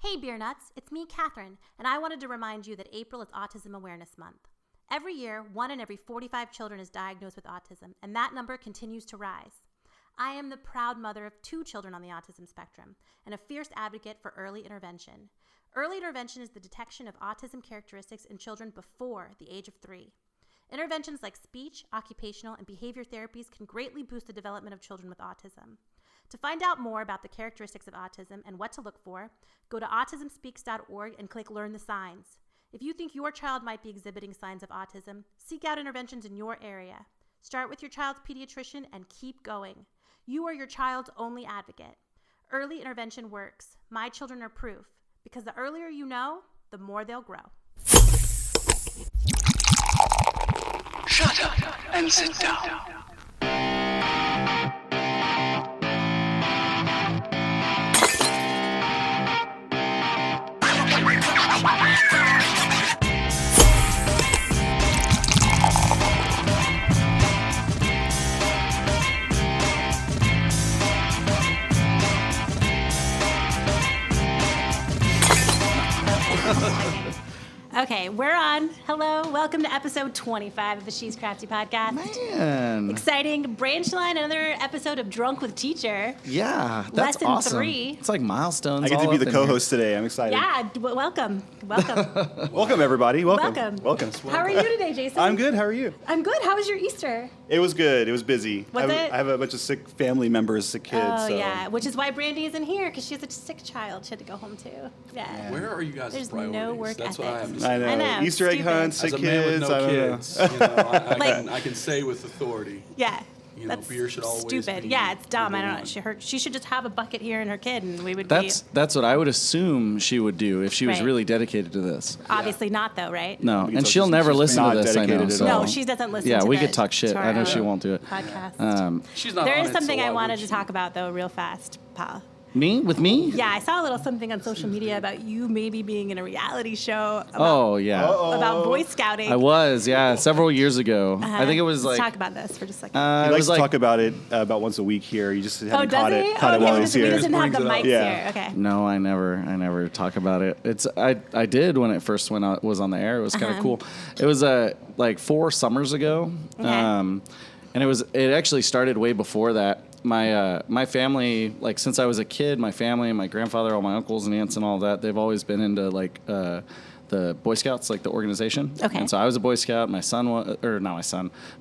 Hey Beer Nuts, it's me, Catherine, and I wanted to remind you that April is Autism Awareness Month. Every year, 1 in every 45 children is diagnosed with autism, and that number continues to rise. I am the proud mother of 2 children on the autism spectrum and a fierce advocate for early intervention. Early intervention is the detection of autism characteristics in children before the age of 3. Interventions like speech, occupational, and behavior therapies can greatly boost the development of children with autism. To find out more about the characteristics of autism and what to look for, go to autismspeaks.org and click Learn the Signs. If you think your child might be exhibiting signs of autism, seek out interventions in your area. Start with your child's pediatrician and keep going. You are your child's only advocate. Early intervention works. My children are proof, because the earlier you know, the more they'll grow. Shut up and sit down. Okay, we're on. Hello, welcome to episode 25 of the She's Crafty podcast. Man. Exciting. Branchline, another episode of Drunk with Teacher. Yeah, that's Lesson awesome. 3. It's like milestones. I get to be the co-host today. I'm excited. Yeah, welcome. Welcome, everybody. Welcome. How are you today, Jason? I'm good. How are you? I'm good. How was your Easter? It was good. It was busy. Was I it? have a bunch of sick family members, sick kids. Oh, so. yeah. Which is why Brandy isn't here, because she has a sick child she had to go home to. Yeah. Where are you guys' There's priorities? no work That's ethic. what I have to say. I know. Easter egg Stupid. hunts, sick As a man kids. with no I don't kids, know. I can say with authority. Yeah. You know, That's beer should always stupid. be Yeah, it's dumb. I number don't know. one. She should just have a bucket here and her kid, and we would That's what I would assume she would do if she was Right. really dedicated to this. be obviously not though, right? No, We can and tell she'll she's never listen to not this. I know. dedicated at So. all. No, she doesn't listen Yeah, to we the, could talk shit. to our I know she won't do it. podcast. She's not There on is it, something so I why wanted would to she? talk about, though, real fast, pal. Me? With me? Yeah, I saw a little something on social media about you maybe being in a reality show about, Oh, yeah. about Boy Scouting. I was, yeah, several years ago. I think it was Let's like... talk about this for just a second. He it likes was to like, talk about it about once a week here. You just haven't does caught he? it while okay, he's we here. doesn't have the brings it mics up. Yeah. here. Okay. No, I never talk about it. It's I did when it first was on the air. It was kind of cool. It was like 4 summers ago, Okay. and it actually started way before that. My family, like since I was a kid, my family, my grandfather, all my uncles and aunts and all that, they've always been into like the Boy Scouts, like the organization. Okay. And so I was a Boy Scout. My son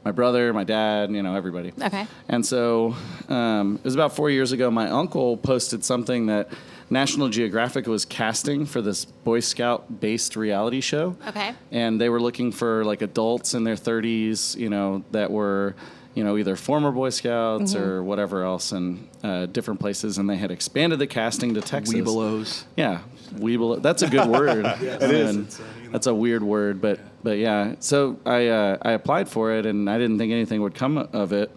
my brother, my dad, everybody. Okay. And so it was about 4 years ago. My uncle posted something that National Geographic was casting for this Boy Scout-based reality show. Okay. And they were looking for like adults in their 30s, that were, either former Boy Scouts or whatever else in different places. And they had expanded the casting to Texas. Weebelows. Yeah, weebelow. That's a good word. It is. That's a weird word, but yeah. So I applied for it, and I didn't think anything would come of it.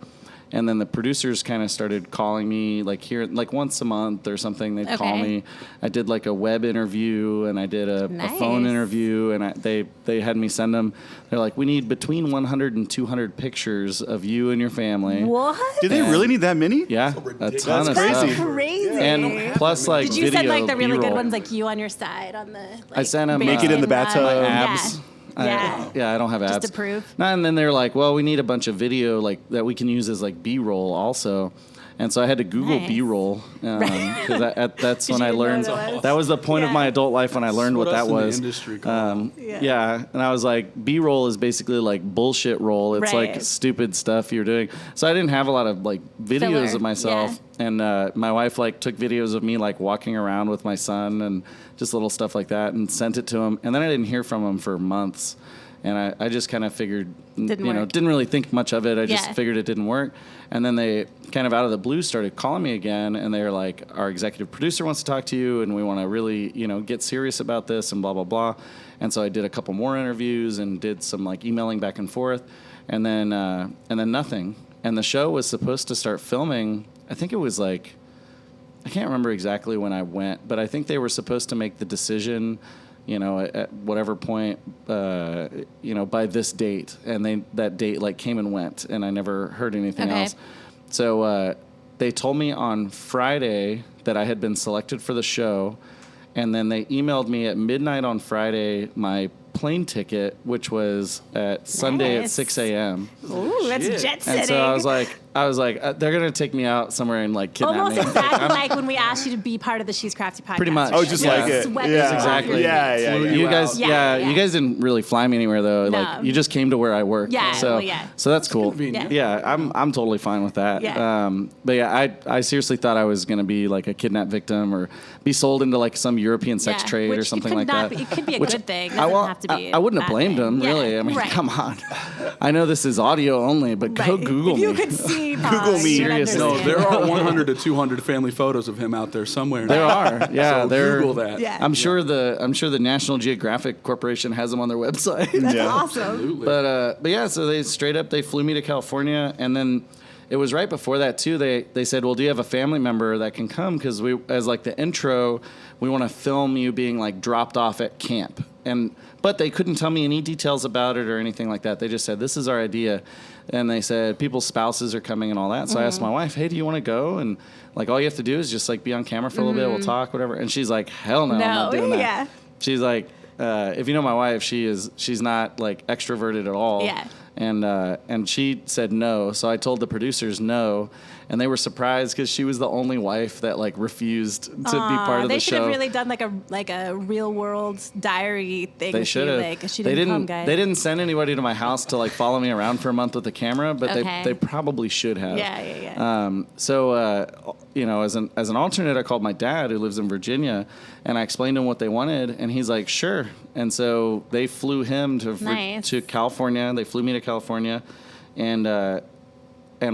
And then the producers kind of started calling me like once a month or something. They'd call Okay. me. I did like a web interview and I did a Nice. phone interview, and they had me send them. They're like, we need between 100 and 200 pictures of you and your family. What? Did they really need that many? Yeah, a ridiculous. ton of That's stuff. crazy. Crazy. And plus like Did you video, send like the really good B-roll. ones, like you on your side on the? Like, I sent 'em, Naked in the bathtub. My Yeah. abs. Yeah. I don't have abs. Just to prove. No, and then they're like, well, we need a bunch of video like that we can use as like B-roll also. And so I had to Google Nice. B-roll because that's when you I didn't know learned. what that was? That was the point of Yeah. my adult life when I learned what us that in the was. industry call it. Yeah, and I was like, B-roll is basically like bullshit roll. It's Right. like stupid stuff you're doing. So I didn't have a lot of like videos Filler, of myself. yeah. And my wife like took videos of me like walking around with my son and just little stuff like that and sent it to him. And then I didn't hear from him for months. And I just kind of figured, Didn't work. didn't really think much of it. I just Yeah. figured it didn't work. And then they kind of out of the blue started calling me again. And they were like, our executive producer wants to talk to you. And we want to really, get serious about this and blah, blah, blah. And so I did a couple more interviews and did some like emailing back and forth. And then nothing. And the show was supposed to start filming. I think it was like, I can't remember exactly when I went, but I think they were supposed to make the decision at whatever point, by this date. And that date like came and went, and I never heard anything Okay. else. So they told me on Friday that I had been selected for the show, And then they emailed me at midnight on Friday my plane ticket, which was at Sunday at 6 a.m. Ooh, that's jet setting. And so I was like, they're gonna take me out somewhere and like kidnap Almost me. exactly like when we asked you to be part of the She's Crafty podcast. Pretty much. Oh, just Yeah. like it. Sweating Yeah, exactly. Yeah. You guys, Yeah. you guys didn't really fly me anywhere though. No. Like you just came to where I work. Yeah, So, well, yeah. so that's cool. convenient. Yeah, I'm totally fine with that. Yeah. But yeah, I seriously thought I was gonna be like a kidnapped victim or be sold into like some European sex Yeah, trade which or it something could like not that. be- it could be a Which good thing. It doesn't have to be I wouldn't a have bad blamed thing. him, Yeah, really. I mean, right. come on. I know this is audio only, but go Right. Google if you me. could see, Google me. Seriously. No, understand. there are 100 to 200 family photos of him out there somewhere. There are, yeah. So they're, Google that. Yeah. I'm sure the National Geographic Corporation has them on their website. That's Yeah. awesome. Absolutely. But yeah, so they straight up they flew me to California, and then it was right before that too. They said, well, do you have a family member that can come? Because we, as like the intro, we want to film you being like dropped off at camp, but they couldn't tell me any details about it or anything like that. They just said, this is our idea, and they said people's spouses are coming and all that. So I asked my wife, hey, do you want to go? And like all you have to do is just like be on camera for a little bit. We'll talk, whatever. And she's like, hell no, I'm not doing that. yeah. She's like, if you know my wife, she's not like extroverted at all. Yeah. And she said no. So I told the producers no, and they were surprised because she was the only wife that like refused to be part of They the should show. have really done like a real world diary thing. They with should you, have. like, she They didn't come, didn't. guys. They didn't send anybody to my house to like follow me around for a month with the camera, but Okay. they probably should have. Yeah. So you know, as an alternate, I called my dad who lives in Virginia, and I explained to him what they wanted, and he's like, sure. And so they flew him Nice. to California. They flew me to California, and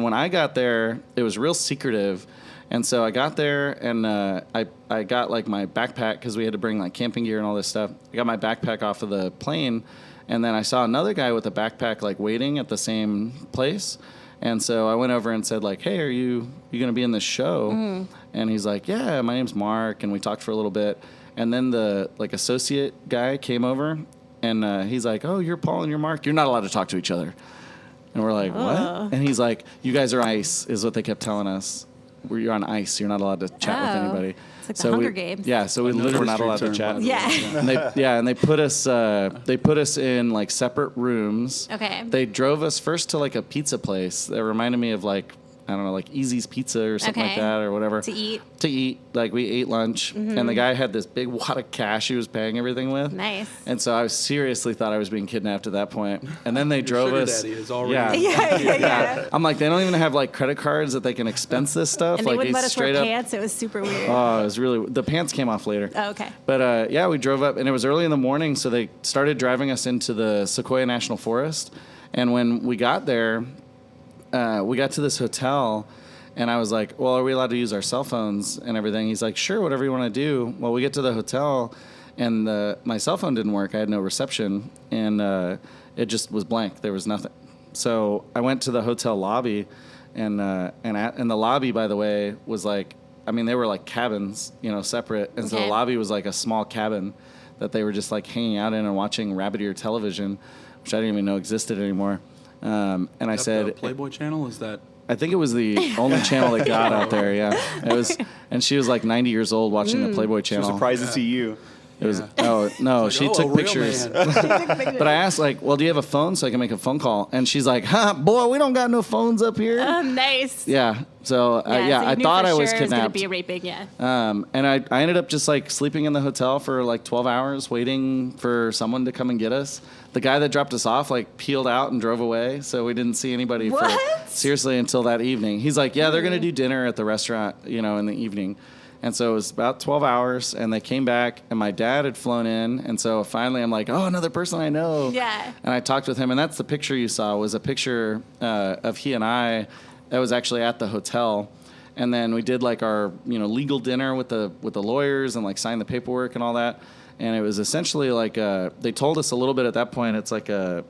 when I got there, it was real secretive. And so I got there, and I got like my backpack because we had to bring like camping gear and all this stuff. I got my backpack off of the plane, and then I saw another guy with a backpack like waiting at the same place. And so I went over and said like, hey, are you going to be in this show? And he's like, yeah, my name's Mark. And we talked for a little bit. And then the like associate guy came over, and he's like, oh, you're Paul and you're Mark. You're not allowed to talk to each other. And we're like, what? And he's like, you guys are ice, is what they kept telling us. You're on ice. You're not allowed to chat with anybody. It's like the Hunger Games. Yeah, so we literally were not allowed to chat. Yeah. And they put us in like separate rooms. Okay. They drove us first to like a pizza place that reminded me of like, I don't know, like Easy's Pizza or something like Okay. that or whatever. To eat. Like we ate lunch, and the guy had this big wad of cash he was paying everything with. Nice. And so I seriously thought I was being kidnapped at that point. And then they drove sugar us. daddy is already- Yeah. I'm like, they don't even have like credit cards that they can expense this stuff. And like they wouldn't let us wear straight up. pants. It was super weird. Oh, it was really, the pants came off later. Oh, okay. But yeah, we drove up, and it was early in the morning, so they started driving us into the Sequoia National Forest. And when we got there, we got to this hotel, and I was like, well, are we allowed to use our cell phones and everything? He's like, sure, whatever you want to do. Well, we get to the hotel, and my cell phone didn't work. I had no reception, and it just was blank. There was nothing. So I went to the hotel lobby, and the lobby, by the way, was like, I mean, they were like cabins, you know, separate. And so the Okay. lobby was like a small cabin that they were just like hanging out in and watching rabbit ear television, which I didn't even know existed anymore. And I Is that said, the Playboy channel? Is that? I think it was the only channel that got out there. Yeah, it was, and she was like 90 years old watching the Playboy I'm channel. surprised to see you. It was Yeah. oh no, Like, she oh, a took real pictures. man. But I asked like, well, do you have a phone so I can make a phone call? And she's like, huh, boy, we don't got no phones up here. Oh, nice. Yeah. So so you I knew thought for I was sure it was kidnapped. going to be a raping, yeah. And I ended up just like sleeping in the hotel for like 12 hours waiting for someone to come and get us. The guy that dropped us off like peeled out and drove away, so we didn't see anybody for What? seriously until that evening. He's like, yeah, they're going to do dinner at the restaurant, you know, in the evening. And so it was about 12 hours, and they came back, and my dad had flown in. And so finally I'm like, oh, another person I know. Yeah. And I talked with him, and that's the picture you saw was a picture of he and I that was actually at the hotel. And then we did like our, you know, legal dinner with the lawyers and like signed the paperwork and all that. And it was essentially like they told us a little bit at that point. It's like a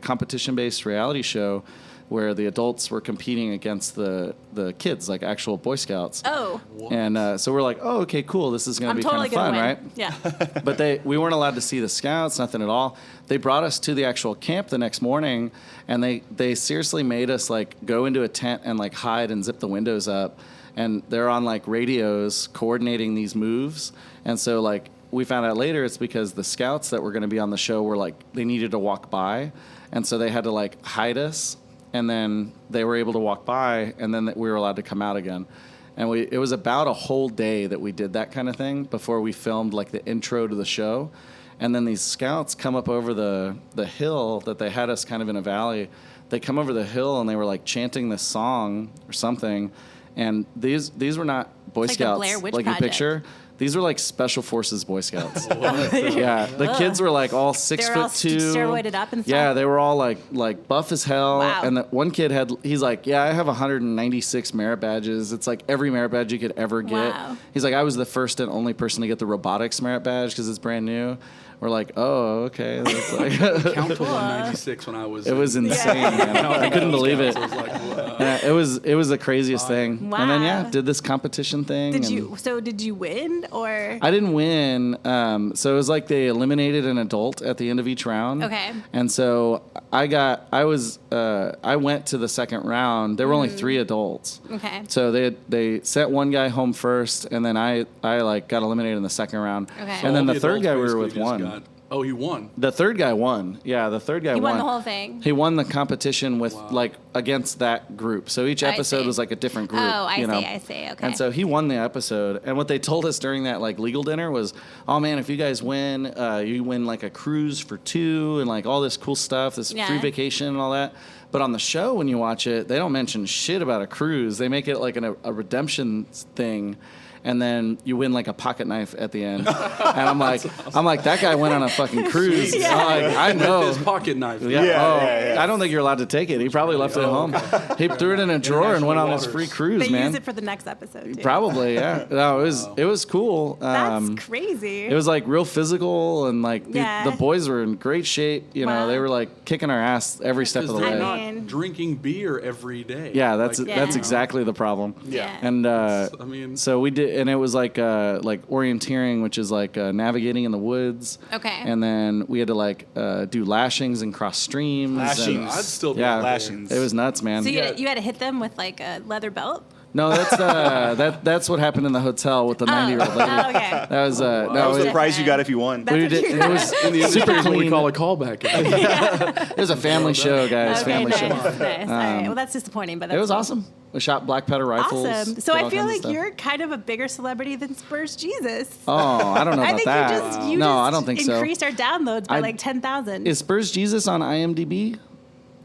competition-based reality show where the adults were competing against the kids, like actual Boy Scouts. Oh. And so we're like, oh, okay, cool. This is going to I'm be totally kind of going fun, to win. right? Yeah. But we weren't allowed to see the scouts, nothing at all. They brought us to the actual camp the next morning, and they seriously made us like go into a tent and like hide and zip the windows up and they're on like radios coordinating these moves. And so like we found out later it's because the scouts that were going to be on the show were like, they needed to walk by. And so they had to like hide us, and then they were able to walk by, and then we were allowed to come out again. And it was about a whole day that we did that kind of thing before we filmed like the intro to the show. And then these scouts come up over the hill that they had us kind of in a valley. They come over the hill and they were like chanting this song or something. And these were not Boy It's like the Scouts Blair Witch like you Project. picture. These were like Special Forces Boy Scouts. Yeah, the kids were like all 6'2". They're all steroided up and stuff? Yeah, they were all like buff as hell. Wow. And the one kid he's like, yeah, I have 196 merit badges. It's like every merit badge you could ever get. Wow. He's like, I was the first and only person to get the robotics merit badge because it's brand new. We're like, oh, okay. That's like Count to 196 when I was. it was insane, man. I couldn't believe it. I was like, wow. Yeah, it was the craziest thing. Wow. And then did this competition thing. Did and you win or? I didn't win. So it was like they eliminated an adult at the end of each round. Okay. And so I went to the second round. There were only 3 adults. Okay. So they sent one guy home first, and then I like got eliminated in the second round. Okay. And then All the third adults guy we were basically with just won. Oh, he won. The third guy won. Yeah, the third guy He won. won the whole thing. He won the competition with like against that group. So each I episode see. was like a different group. Oh, I you know? see. Okay. And so he won the episode. And what they told us during that like legal dinner was, oh man, if you guys win, you win like a cruise for 2 and like all this cool stuff, this Yeah. free vacation and all that. But on the show, when you watch it, they don't mention shit about a cruise. They make it like a redemption thing. And then you win like a pocket knife at the end. And I'm like, that guy went on a fucking cruise. Yeah. I'm like, I know. His pocket knife. Yeah. I don't think you're allowed to take it. He probably left it at home. He threw it in a drawer and went on his waters. free cruise, They man. use it for the next episode too. Probably, yeah. No, it was cool. That's crazy. It was like real physical, and like Yeah. the boys were in great shape. You know, Wow. they were like kicking our ass every step of the Because way. they're I mean- not drinking beer every day. Yeah, that's Like, that's Yeah. exactly the problem. Yeah. And I mean- so we did, and it was like orienteering, which is like navigating in the woods. Okay. And then we had to like do lashings and cross streams. Lashings. and- I'd still be Yeah, out there. Lashings. it was nuts, man. So you had to hit them with like a leather belt? No, that's what happened in the hotel with the 90-year-old lady. Oh, okay. That was That no, was it, the prize you got if you won. we did, it was In the super industry, what we clean. call a callback. It was a family show, guys. Okay, family nice, show. nice. All right. Well, that's disappointing, but that's It was cool. awesome. We shot black powder rifles. Awesome. So did I all feel kinds of like stuff. you're kind of a bigger celebrity than Spurs Jesus. Oh, I don't know I about think that. you no, just I don't think so. increased our downloads by I- like 10,000. Is Spurs Jesus on IMDb?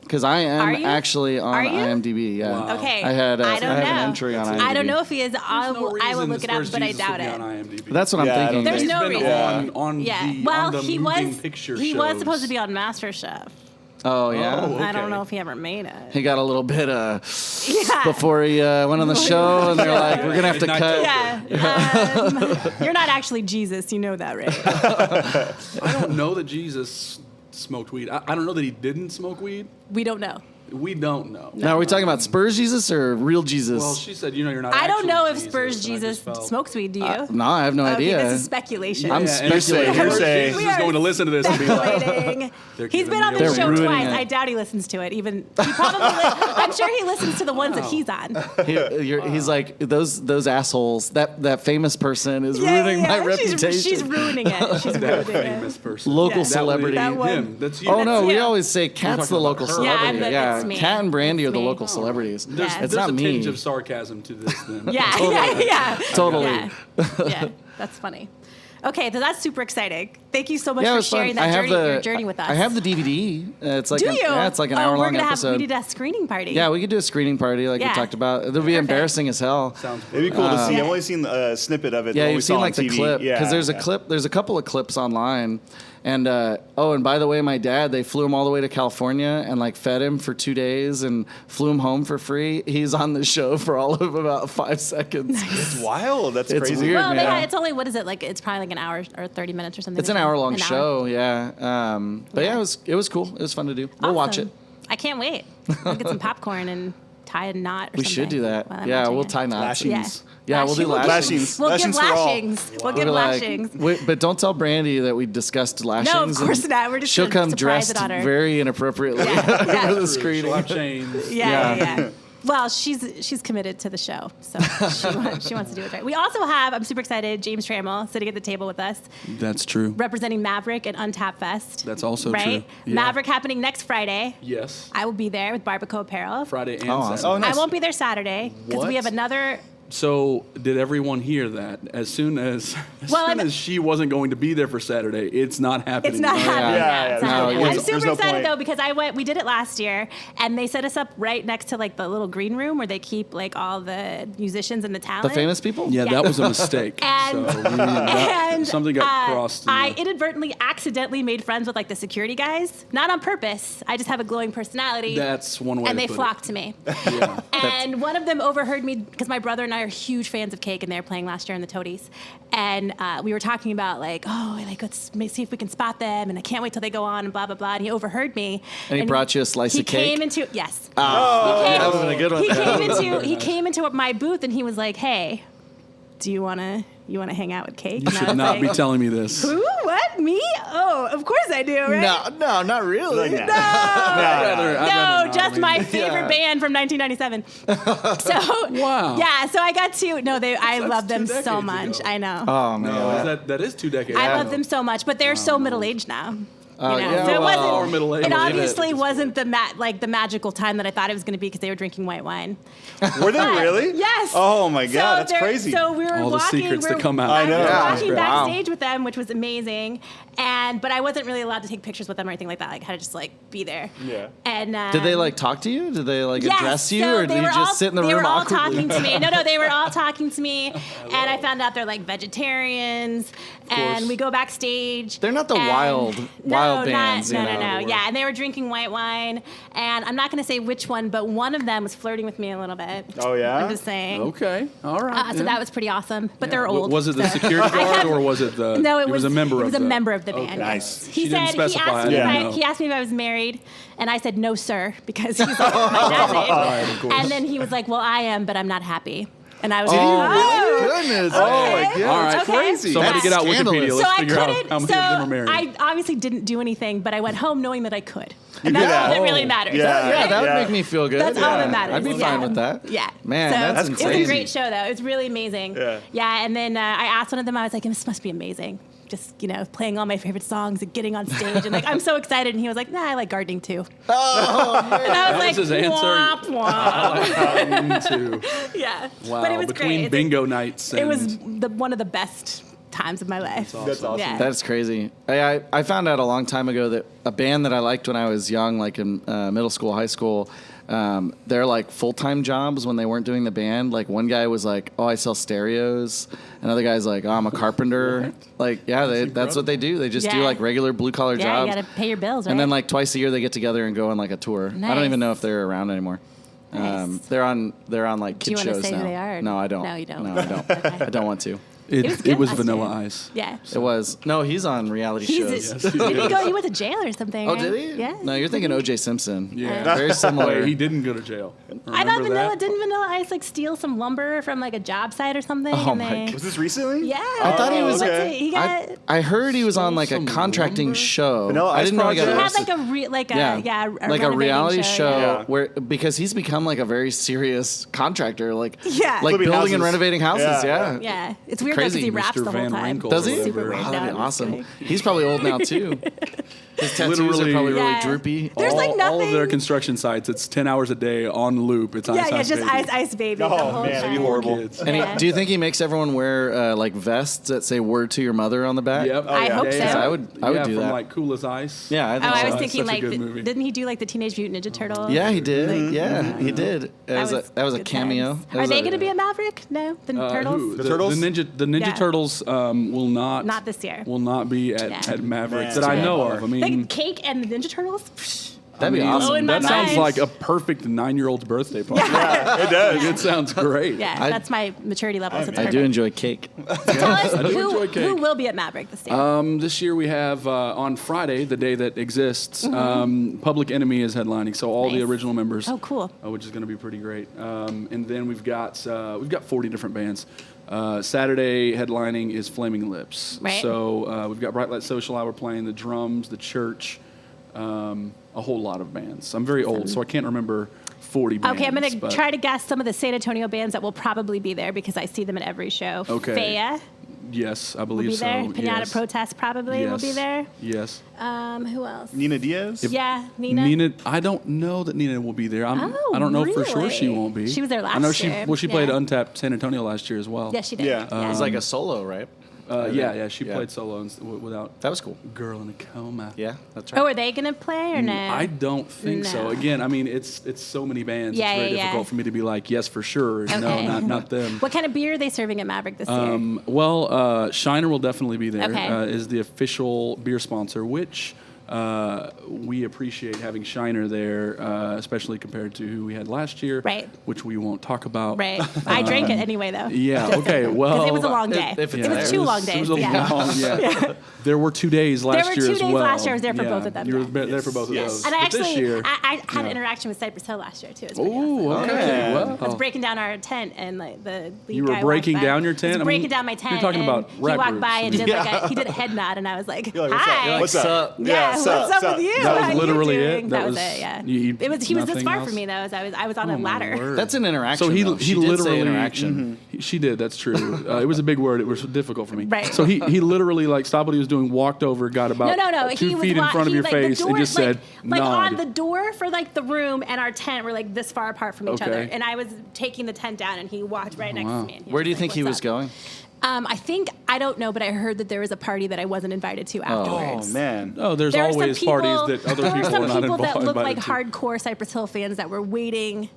Because I Are am you? actually on Are you? IMDb. Yeah. Wow. Okay. I had I don't I have know. an entry on IMDb. I don't know if he is. I There's no will reason look it up, Spurs but I Jesus doubt would be it. on IMDb. That's what I'm Yeah, I don't thinking. There's He's no been reason. on Yeah. the, Well, on the he moving was. picture He shows. was supposed to be on MasterChef. Oh yeah. Oh. I don't Okay. know if he ever made it. He got a little bit Yeah. before he went on the show, and they're like, "We're gonna have to Midnight cut." Yeah. You're not actually Jesus. You know that, right? I don't know that Jesus smoked weed. I don't know that he didn't smoke weed. We don't know. We don't know. Now, are we talking about Spurs Jesus or real Jesus? Well, she said, you're not. I don't actually know if Jesus, Spurs and I Jesus just felt- smokes weed. Do you? no, I have no Okay, idea. this is speculation. I'm Yeah, and if speculating. Spurs Hearsay. Jesus We is are going to listen to this and be like, Speculating. They're He's giving been on me this a- show They're twice. ruining it. I doubt he listens to it. Even he probably. I'm sure he listens to the ones that he's on. He's like those assholes. That famous person is ruining my reputation. She's ruining it. She's that ruining famous it. person. Local Yeah. celebrity. That one. Him. That's you. Oh no, That's we you. always say Kat's the talking local about her. Yeah, celebrity. that's me. Kat and Brandy are the me. local celebrities. Yeah. It's There's not a me. tinge of sarcasm to this then. Yeah. Totally. Yeah. That's funny. Okay, so that's super exciting. Thank you so much Yeah, it for was fun. sharing I that have your journey with us. I have the DVD. It's like Do you? Yeah, it's like an Oh, hour we're long gonna episode. we need a screening party. Yeah, we could do a screening party like Yeah. we talked about. It'll be Perfect. embarrassing as hell. Sounds It'd be cool to see. Yeah. I've only seen a snippet of it. Yeah, that we you've saw seen on like the TV. clip Yeah, because there's a yeah. clip. There's a couple of clips online, and and by the way, my dad, they flew him all the way to California and like fed him for 2 days and flew him home for free. He's on the show for all of about 5 seconds. It's wild. That's It's crazy. weird. Well, man. it's only what is it like? It's probably like an hour or 30 minutes or something. It's an like that. hour long An show, yeah. But yeah, it was cool. It was fun to do. We'll watch it. Awesome. I can't wait. We'll get some popcorn and tie a knot. Or We should do that. while I'm Yeah, watching we'll it. tie knots. Lashings. Yeah, we'll do Lashings. lashings. We'll Lashings give for all. lashings. We'll give We'll be like, lashings. wait, but don't tell Brandy that we discussed lashings. No, of course and not. We're just she'll gonna come surprise dressed it on her. very inappropriately Yeah, for yeah. the screening. She'll have chains. Yeah. Well, she's committed to the show, so she wants to do it right. We also have, I'm super excited, James Trammell sitting at the table with us, That's true. representing Maverick and Untapped Fest. That's also right? true. Yeah. Maverick happening next Friday. Yes. I will be there with Barbacoa Apparel. Friday and awesome. Saturday. Oh, nice. I won't be there Saturday because we What? have another. So did everyone hear that? As soon as she wasn't going to be there for Saturday, it's not happening. It's not happening. Yeah, It's yeah, not there's no happening. I'm point. super There's no excited point. though because we did it last year and they set us up right next to like the little green room where they keep like all the musicians and the talent. The famous people? Yeah, Yeah. that was a mistake. And- So something got crossed. in I the- inadvertently, accidentally made friends with like the security guys. Not on purpose. I just have a glowing personality. That's one way and to they put flocked to me. Yeah. And one of them overheard me because my brother and I are huge fans of Cake, and they were playing last year in the Toadies. And we were talking about like, let's see if we can spot them, and I can't wait till they go on, and blah blah blah. And he overheard me. And he brought you a slice of cake? He came into yes. Oh, He came- that would have been a good one. He came into my booth, and he was like, "Hey, do you wanna hang out with Cake?" You And I should was not like, be telling me this. Who? What? Me? Oh, of course I do, right? No, not really. Like, No, I'd rather no, just not. my favorite band from 1997. So Wow. yeah, so I got to I That's love them 2 so decades much. ago. I know. Oh, man. No, that is 2 decades. I love them so much, but they're so middle aged now. yeah, So it well, or middle-aged. it Believe it. obviously wasn't the magical time that I thought it was going to be because they were drinking white wine. Were they really? Yes. Oh my God, So that's they're- crazy. So we were All the walking. secrets we that come out. I know. We were Yeah. walking Wow. backstage with them, which was amazing. But I wasn't really allowed to take pictures with them or anything like that. Like, I had to just like be there. Yeah. And Did they like talk to you? Did they like yes, address you, so or did they you were just all- sit in the They room were all awkwardly? talking to me. No, they were all talking to me, and I found out they're like vegetarians. And we go backstage. They're not the and- wild bands, No, you no, know. no. Yeah, and they were drinking white wine, and I'm not going to say which one, but one of them was flirting with me a little bit. Oh, yeah? I'm just saying. Okay. All right. So yeah. that was pretty awesome. But they're W- old. Was it the so- security guard or was it the? No, it was a member. It was of a the, member of the band. Okay. Nice. He She didn't said specify, he I asked, me didn't if know. he asked me if I was married, and I said no, sir, because he's like my dad's age. Right, of course. And then he was like, "Well, I am, but I'm not happy." And I was Oh, like, goodness. Oh my God, All right. that's Okay. crazy. Somebody That's get out scandalous. Wikipedia. So Let's I figure out couldn't. how many So of them are married. I obviously didn't do anything, but I went home knowing that I could. And did that's all that. that really matters. Yeah. Yeah, that would Yeah. make me feel good. That's all Yeah. that matters. I'd be Yeah. fine with that. Yeah. Man, So that's It was crazy. a great show, though. It was really amazing. Yeah. And then I asked one of them, I was like, this must be amazing. Just, playing all my favorite songs and getting on stage. And, I'm so excited. And he was like, nah, I like gardening, too. Oh, man. And I was That like, was his answer. womp, womp. Too. Yeah. Wow. But it was Between great. It's- bingo nights. It was and- one of the best times of my life. That's awesome. Yeah. That's crazy. I found out a long time ago that a band that I liked when I was young, like in middle school, high school, they're like full-time jobs when they weren't doing the band. Like one guy was like, "Oh, I sell stereos." Another guy's like, "Oh, I'm a carpenter." Like, yeah, that's what they do. They just do Yeah. like regular blue-collar Yeah, jobs. you got to pay your bills, right? And then like twice a year they get together and go on like a tour. I Nice. don't even know if they're around anymore. Nice. They're on like Do you kid wanna shows say now. who they are? No, I don't. No, you don't. No, I don't. Okay. I don't want to. It was good last Vanilla year. Ice. Yeah. It was. No, he's on reality shows. He went to jail or something. Oh, right? did he? Yeah. No, you're thinking O.J. Simpson. Yeah. Very similar. He didn't go to jail. I thought Remember that? didn't Vanilla Ice like steal some lumber from like a job site or something? Oh and my they, Was this recently? Yeah. I thought he was- okay. He got. I heard he was on like a Some contracting lumber? show. Vanilla I Ice didn't know he got he had arrested. like a like a renovating reality show Yeah. where because he's become like a very serious contractor, like Yeah. like Flipping building and houses. renovating houses. Yeah. Yeah, Yeah, it's weird because Crazy. he raps Mr. the whole Van time. Winkle. Does he? Or Oh, whatever. Super that'd be No, I'm just awesome. kidding. He's probably old now too. His tattoos Literally- are probably really Yeah. droopy. There's like all of their nothing- construction sites, it's 10 hours a day on loop. It's Yeah, Ice yeah, Ice just Baby. Ice Baby. Oh, the whole man, it'd be time. horrible. Kids. And Yeah. do you think he makes everyone wear like vests that say "Word to Your Mother" on the back? Yep. I yeah. hope Yeah, so. yeah. I would do from that. like Cool as Ice. Yeah, I Oh, think I so. was That's thinking such a like, good movie. didn't he do like the Teenage Mutant Ninja Turtle? Yeah, he did. Yeah, he did. That was a good cameo. times. That Are was they a- going to be a Maverick? No, the Turtles. Who? The Turtles? The Ninja Yeah. Turtles will not. Not this year. Will not be at, Yeah. at Maverick Man. that I Too know far. of. I mean, Like Cake and the Ninja Turtles. Psh, That'd be I mean, awesome. in my That sounds mind. like a perfect 9-year-old's birthday party. It does. It sounds great. Yeah, I- that's my maturity level. So it's I perfect. do enjoy cake. Tell us I do who, enjoy cake. who will be at Maverick this year. This year we have on Friday, the day that exists, Public Enemy is headlining. So all the Nice. original members. Oh, cool. Which is going to be pretty great. And then we've got 40 different bands. Saturday headlining is Flaming Lips. Right. So we've got Bright Light Social Hour playing, the Drums, the Church, a whole lot of bands. I'm very old, so I can't remember 40 bands. Okay, I'm going to but- try to guess some of the San Antonio bands that will probably be there because I see them at every show. Okay. Faya Yes, I will believe be there. so. Pinata yes. Protest probably will be Yes. there. Yes. Who else? Nina Diaz? Yeah, Nina. Nina, I don't know that Nina will be there. Oh, I don't know for sure she really? won't be. She was there I know last year. she played Yeah. Untapped San Antonio last year as well. Yeah, she did. Yeah. It was like a solo, right? She played solo without That was cool. Girl in a Coma. Yeah, that's right. Oh, are they going to play or no? I don't think so. No. Again, I mean, it's so many bands. Yeah, it's very yeah, difficult yeah. for me to be like, yes, for sure. Okay. No, not them. What kind of beer are they serving at Maverick this year? Shiner will definitely be there. Okay. Is the official beer sponsor, which we appreciate having Shiner there, especially compared to who we had last year, Right. which we won't talk about. Right. I drank it anyway, though. Yeah. Okay. Well, Because it was a long day. if it's it was there. 2 long It days. was a yeah. long, yeah. There were 2 days last were year 2 as days well. last year. I was there for both of them, You were yeah. there for both of those. And I But this actually, year, I had an yeah. interaction with Cypress Hill last year, too. It was pretty awesome. Oh, okay. Yeah. I was Well, breaking down our tent, and like the lead You were guy breaking walked by. down your tent? I was I breaking mean, down my you're tent. talking and about he rap walked by groups. and did he did a head nod, and I was like, You're like, "Hi, what's up? Yeah, what's what's up with you? That was How you literally doing?" it? That That was was- it. Yeah. you- He was this nothing far else? from me though. I was on a ladder. word. That's an interaction. So he though. She did say literally interaction. She did. That's true. It was a big word. It was difficult for me. Right. So he literally like stopped what he was doing, walked over, got about No. 2 He was feet in front of your like, face, the door, and just said, like "Nod." on the door for like the room and our tent were like this far apart from each other, Okay. and I was taking the tent down, and he walked right next to me. And Where do you think he was "What's up?" going? I don't know, but I heard that there was a party that I wasn't invited to Oh, afterwards. man. Oh, there's There were some always people, parties that other there were people some are not people that involved. looked like invited to. hardcore Cypress Hill fans that were waiting,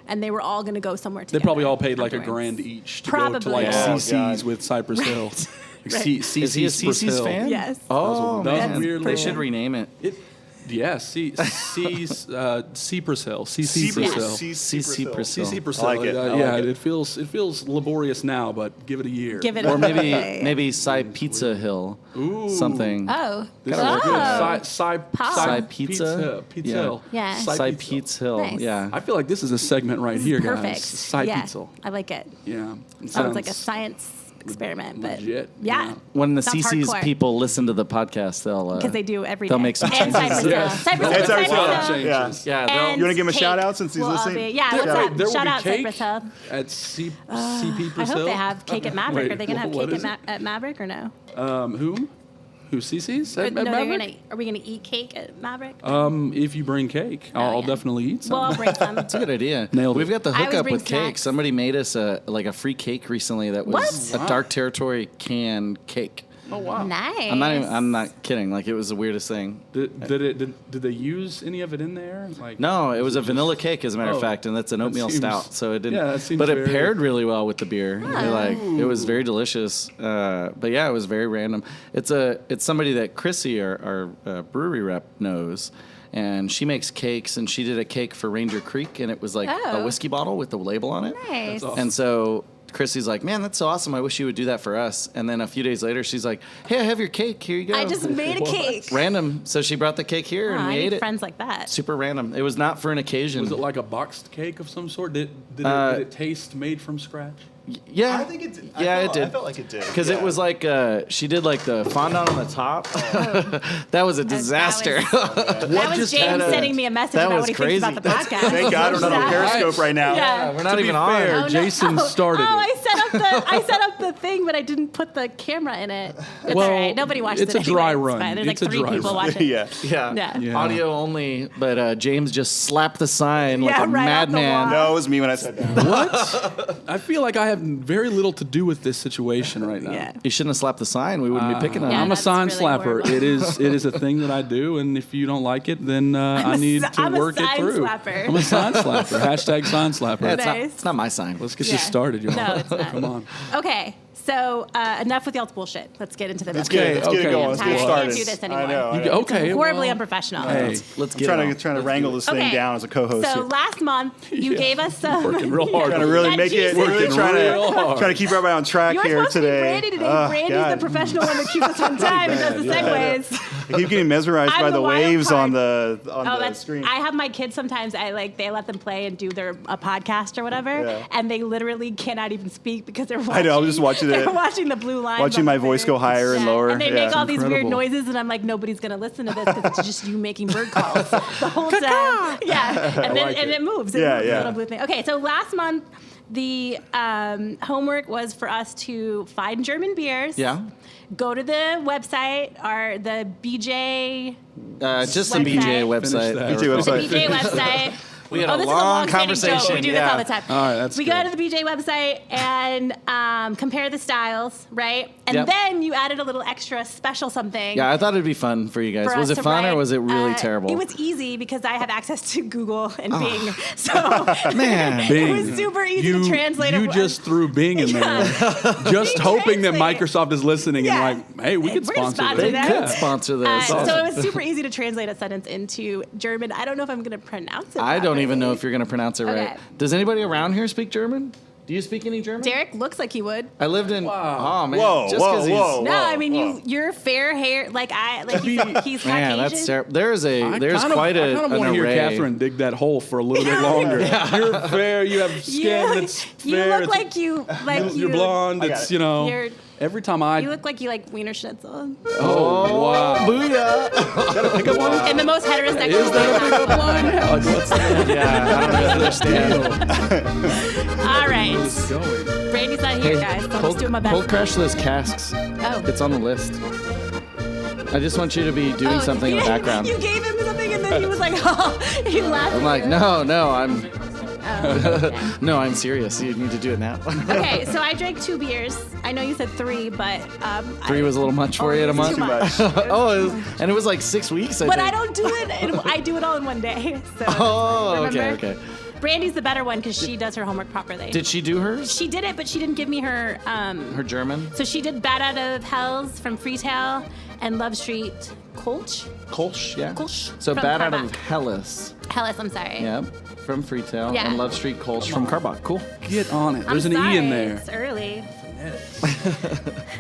and they were all going to go somewhere They together. probably all paid like afterwards. $1,000 each to go to Probably. like Oh, CC's with Cypress Hill. Like Right. CC's Is he a Cypress CC's Hill. fan? Yes. Oh, That was a man. weird They little- should rename it. Cypress Hill. CC Cypress Hill. CC Priscilla. CC Priscilla. I like it. I yeah, like it. it feels laborious now, but give it a year. Give it Or a maybe Cy Pizza Hill. Ooh. Something. Oh. This is Oh. good. Cy Cy Pizza? Pizza Yeah. Hill. Yeah. Cy Pizza Hill. Nice. Yeah. I feel like this is a segment right This here, is guys. perfect. Cy yeah, Pizza. I like it. Yeah. It Sounds like a science experiment, but legit, yeah. yeah. When the Sounds CC's hardcore. people listen to the podcast, they'll Because they do every day. they'll make some And changes. Cypress Hill. Yes. Cypress They'll Hill. make some Cypress Hill. changes. Yeah, And they'll, You wanna give him a cake shout out since he's will all listening? be- yeah, There- what's up? there will Shout be out cake Cypress Hill. at CP I Priscilla. hope they have cake at Maverick. Wait, Are they going to have what cake is it? at Maverick or no? Who CC's? Or, At no, Maverick? are we going to eat cake at Maverick? If you bring cake, I'll yeah. definitely eat some. well, I'll bring some. That's a good idea. Nailed it. We've got the I always hookup bring with cake. snacks. Somebody made us a free cake recently that was What? a Dark Territory can cake. Oh wow! Nice. I'm not kidding. Like it was the weirdest thing. Did they use any of it in there? Like No, it was a vanilla cake, as a matter of Oh, fact, and that's an that oatmeal seems- stout. So it didn't. yeah, that seems but it very- paired really well with the beer. It was very delicious. But yeah, it was very random. It's somebody that Chrissy, our brewery rep, knows. And she makes cakes, and she did a cake for Ranger Creek, and it was like a Oh. whiskey bottle with the label on it. Nice. awesome. And so Chrissy's like, man, that's so awesome. I wish you would do that for us. And then a few days later, she's like, hey, I have your cake. Here you go. I just made a cake. Random. So she brought the cake here, and I we need ate it. friends like that. Super random. It was not for an occasion. Was it like a boxed cake of some sort? Did it taste made from scratch? Yeah. I think it did. Yeah, it did. I felt like it did. Because it was like she did like the fondant on the top. That was a disaster. That was just James had a- sending me a message that about was what he crazy. thinks about the podcast. Thank God we're not on Periscope right now. Yeah. We're not To be even on. fair, Oh, no. Jason started Oh, it. I set up the thing, but I didn't put the camera in it. It's Well, all right. Nobody watches it's it. a dry anyway. run. It's fine. There's It's like a 3 dry people run. watching. Yeah. Yeah. Yeah. Audio only, but James just slapped the sign like Yeah, a right off the madman. wall. No, it was me when I said that. What? I feel like I have very little to do with this situation right now. Yeah. You shouldn't have slapped the sign. We wouldn't be picking on Yeah, it. I'm a that's sign really slapper. horrible. It is a thing that I do, and if you don't like it, then I need to I'm a work it sign through. slapper. I'm a sign slapper. Hashtag sign slapper. Yeah, it's, not, Nice. it's not my sign. Let's get Yeah. this started, y'all. No, it's not. Come on. Okay, so enough with y'all's bullshit. Let's get into the Let's business. get it. Let's get it okay. going. Let's I'm get tired. I started. can't do this anymore. I know. You go- okay. Horribly well, unprofessional. Hey, Let's get I'm it on. trying to wrangle this thing Okay. down as a co-host So here. last month you gave us some. working real hard. Trying to really Yeah, make it. Jesus. Really Working trying real hard. to keep everybody on track You're here supposed to be today. Brandy today. Oh, Brandy's God. the professional one that keeps us on time and does the segues. I keep getting mesmerized I'm by the the wild waves card. on the That's screen. I have my kids sometimes. They let them play and do a podcast or whatever, Yeah. and they literally cannot even speak because they're watching. I know. I'm just watching it. They're watching the blue line. Watching my voice go higher and lower. And they Yeah. make all these weird Incredible. noises, and I'm like, nobody's going to listen to this because it's just you making bird calls the whole time. Yeah. And then like and it. it moves. It Yeah, moves, yeah. the little blue thing. Okay, so last month, the homework was for us to find German beers. Yeah. Go to the website or the BJ Just the Website. BJ website. Finish that. BJ the website. BJ website. We had Oh, a this is a long long-standing joke. We conversation. do this all the time. All right, that's we good. go to the BJ website and compare the styles, right? And Yep. then you added a little extra special something. Yeah, I thought it'd be fun for you guys. for Was us it to fun or write. was it really terrible? It was easy because I have access to Google and Bing, so Man. it was super easy to translate. You just threw Bing in there, just Bing hoping that Translate. Microsoft is listening Yeah. and like, hey, we could We're gonna sponsor sponsor this. that. They could sponsor this. So it was super easy to translate a sentence into German. I don't know if I'm going to pronounce it. I don't even know properly. if you're going to pronounce it Okay. right. Does anybody around here speak German? Do you speak any German? Derrick looks like he would. I lived in. Oh man. Whoa, Just whoa, 'cause he's, whoa. No, I mean you're fair hair like he's Caucasian. Man, that's terrible. There's quite I an kind of want to hear array. Catherine dig that hole for a little bit longer. You're fair. You have skin that's You fair. look like you You're blonde. got It's it. You're- every time I. You look like you like Wiener Schnitzel. Oh wow. Booyah! In the most heterosexual Is that a way pickup possible. line? Like, what's that? Yeah, I don't really understand. All right. Going. Brandy's not here, guys. So I'm just doing my best. Cold crash those casks. Oh. It's on the list. I just want you to be doing something in the background. You gave him something and then he was like, oh, he laughed. I'm like, no, I'm Oh, okay. no, I'm serious. You need to do it now. Okay, so I drank 2 beers. I know you said 3, but 3 was a little much for you in a month. Too much. And it was like 6 weeks. But think. I don't do it. I do it all in one day. So Oh, remember? okay. Brandy's the better one because she does her homework properly. Did she do hers? She did it, but she didn't give me her. Her German? So she did Bat Out of Hell's from Freetail and Love Street Kolsch. Kolsch, yeah. Kolsch So from Bat Out of Karbach. Hellas. Hellas, I'm sorry. Yeah. From Freetail. Yeah. And Love Street Kolsch from Karbach. Cool. Get on it. I'm There's an sorry, E in there. It's early.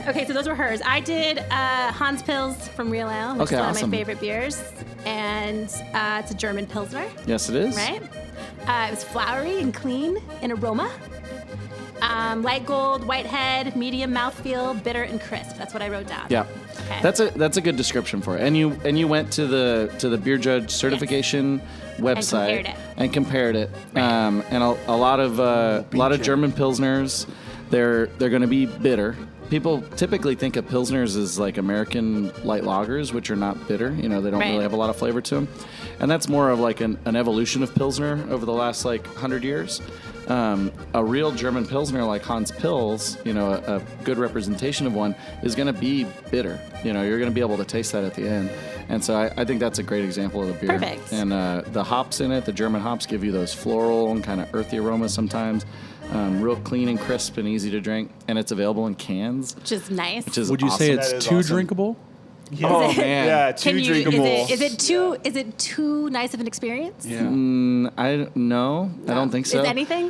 Okay, so those were hers. I did Hans Pils from Real Ale, which Okay, is one awesome. of my favorite beers. And it's a German Pilsner, Yes, it is. right? It was flowery and clean in aroma. Light gold, white head, medium mouthfeel, bitter and crisp. That's what I wrote down. Yeah. Okay. That's a good description for it. And you went to the beer judge certification website and compared it. And a lot of German pilsners, they're going to be bitter. People typically think of pilsners as like American light lagers, which are not bitter. They don't Right. really have a lot of flavor to them. And that's more of like an evolution of pilsner over the last like 100 years. A real German pilsner like Hans Pils, a good representation of one, is going to be bitter. You're going to be able to taste that at the end. And so I think that's a great example of the beer. Perfect. And the hops in it, the German hops, give you those floral and kind of earthy aromas sometimes. Real clean and crisp and easy to drink. And it's available in cans, Which is nice. which is Would you say awesome. it's That is too awesome. drinkable? Oh, man. Yeah, Can too you? drinkable. Is it too nice of an experience? Yeah. I don't think so. Is anything?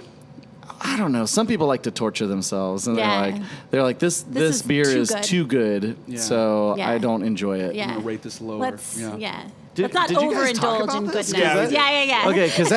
I don't know. Some people like to torture themselves, and Yeah. they're like, this is beer too is good. too good, Yeah. so Yeah. I don't enjoy it. Yeah. I'm gonna rate this lower. Let's Did- Let's not did you guys talk overindulge about in this? goodness. Yeah. Okay, because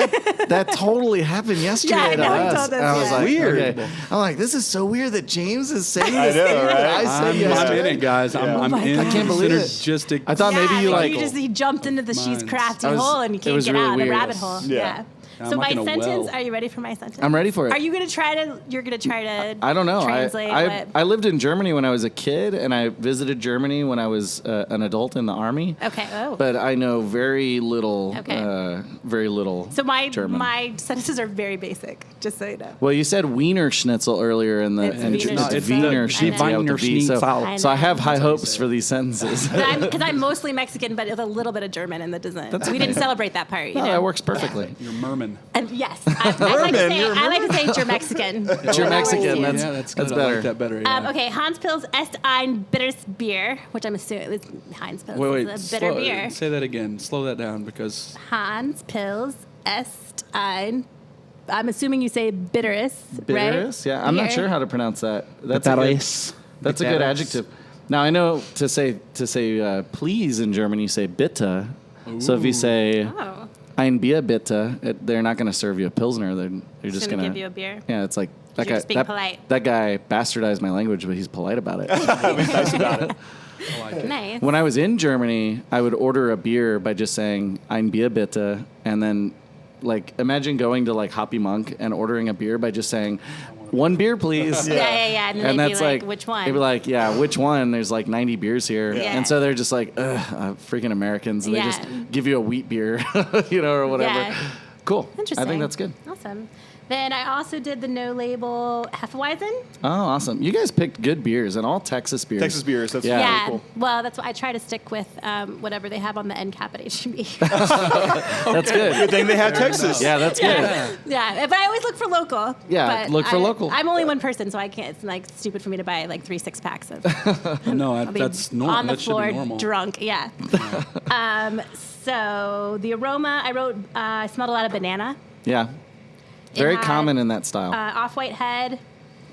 that totally happened yesterday Yeah, I to know, he us. told us, And I was yeah. like, Weird. okay. I'm like, this is so weird that James is saying I this know, thing that right? I said I'm yesterday. in it, guys. I'm my in. God. I can't believe it. Synergistic. I thought maybe you but like. he jumped into the she's Minds. crafty I was- hole and you it can't was get really out of the weird. rabbit hole. Yeah. I'm So not my gonna sentence. well. Are you ready for my sentence? I'm ready for it. Are you gonna try to? You're gonna try to. I don't know. Translate I lived in Germany when I was a kid, and I visited Germany when I was an adult in the army. Okay. Oh. But I know very little. Okay. Very little. so my German. sentences are very basic, just so you know. Well, you said Wiener Schnitzel earlier in the It's and Wiener it's Schnitzel. Wiener It's the Schnitzel with the Wiener V. So, Schnitzel. so I have know. high hopes for these sentences. Because I'm mostly Mexican, but with a little bit of German in the design. We didn't celebrate that part, you No, know. that works perfectly. You're Merman. And yes, I like to say Germexican. You're Mexican. Yeah, That's Yeah, that's good. that's I better. like that better. Yeah. Okay, Hans Pils Est ein Bitters Bier, which I'm assuming is Heinz Pils. Wait. It's a bitter beer. Say that again. Slow that down because Hans Pils Est ein. I'm assuming you say bitterus, right? Bitterus? Yeah, I'm not Beer. sure how to pronounce that. That's a good adjective. Now I know to say please in German you say bitte. So if you say Oh, ein Bier bitte, they're not going to serve you a pilsner. They're just gonna going give you a beer. Yeah, it's like That You're just being polite. That guy bastardized my language, but he's polite about it. He's nice about it. I like it. Nice. When I was in Germany, I would order a beer by just saying "Ein Bier bitte," and then, like, imagine going to like Hoppy Monk and ordering a beer by just saying, "1 beer, please." Yeah. And then they'd that's be like, which one? They'd be like, "Yeah, which one?" There's like 90 beers here, Yeah. and so they're just like, "Ugh, freaking Americans." And Yeah. they just give you a wheat beer, or whatever. Yeah. Cool. Interesting. I think that's good. Awesome. Then I also did the no label Hefeweizen. Oh, awesome. You guys picked good beers and all Texas beers. Texas beers. That's Yeah. really Yeah. cool. Well, that's why I try to stick with whatever they have on the end cap at HB. That's good. Good thing they have Texas. Yeah, that's good. Yeah, but I always look for local. Yeah, but look for local. I'm only one person, so I can't. It's like stupid for me to buy like 3 6-packs of. No, I'll be that's normal. on the That should floor, be normal. drunk. Yeah. So the aroma, I wrote. I smelled a lot of banana. Yeah. Very had, common in that style. Off-white head.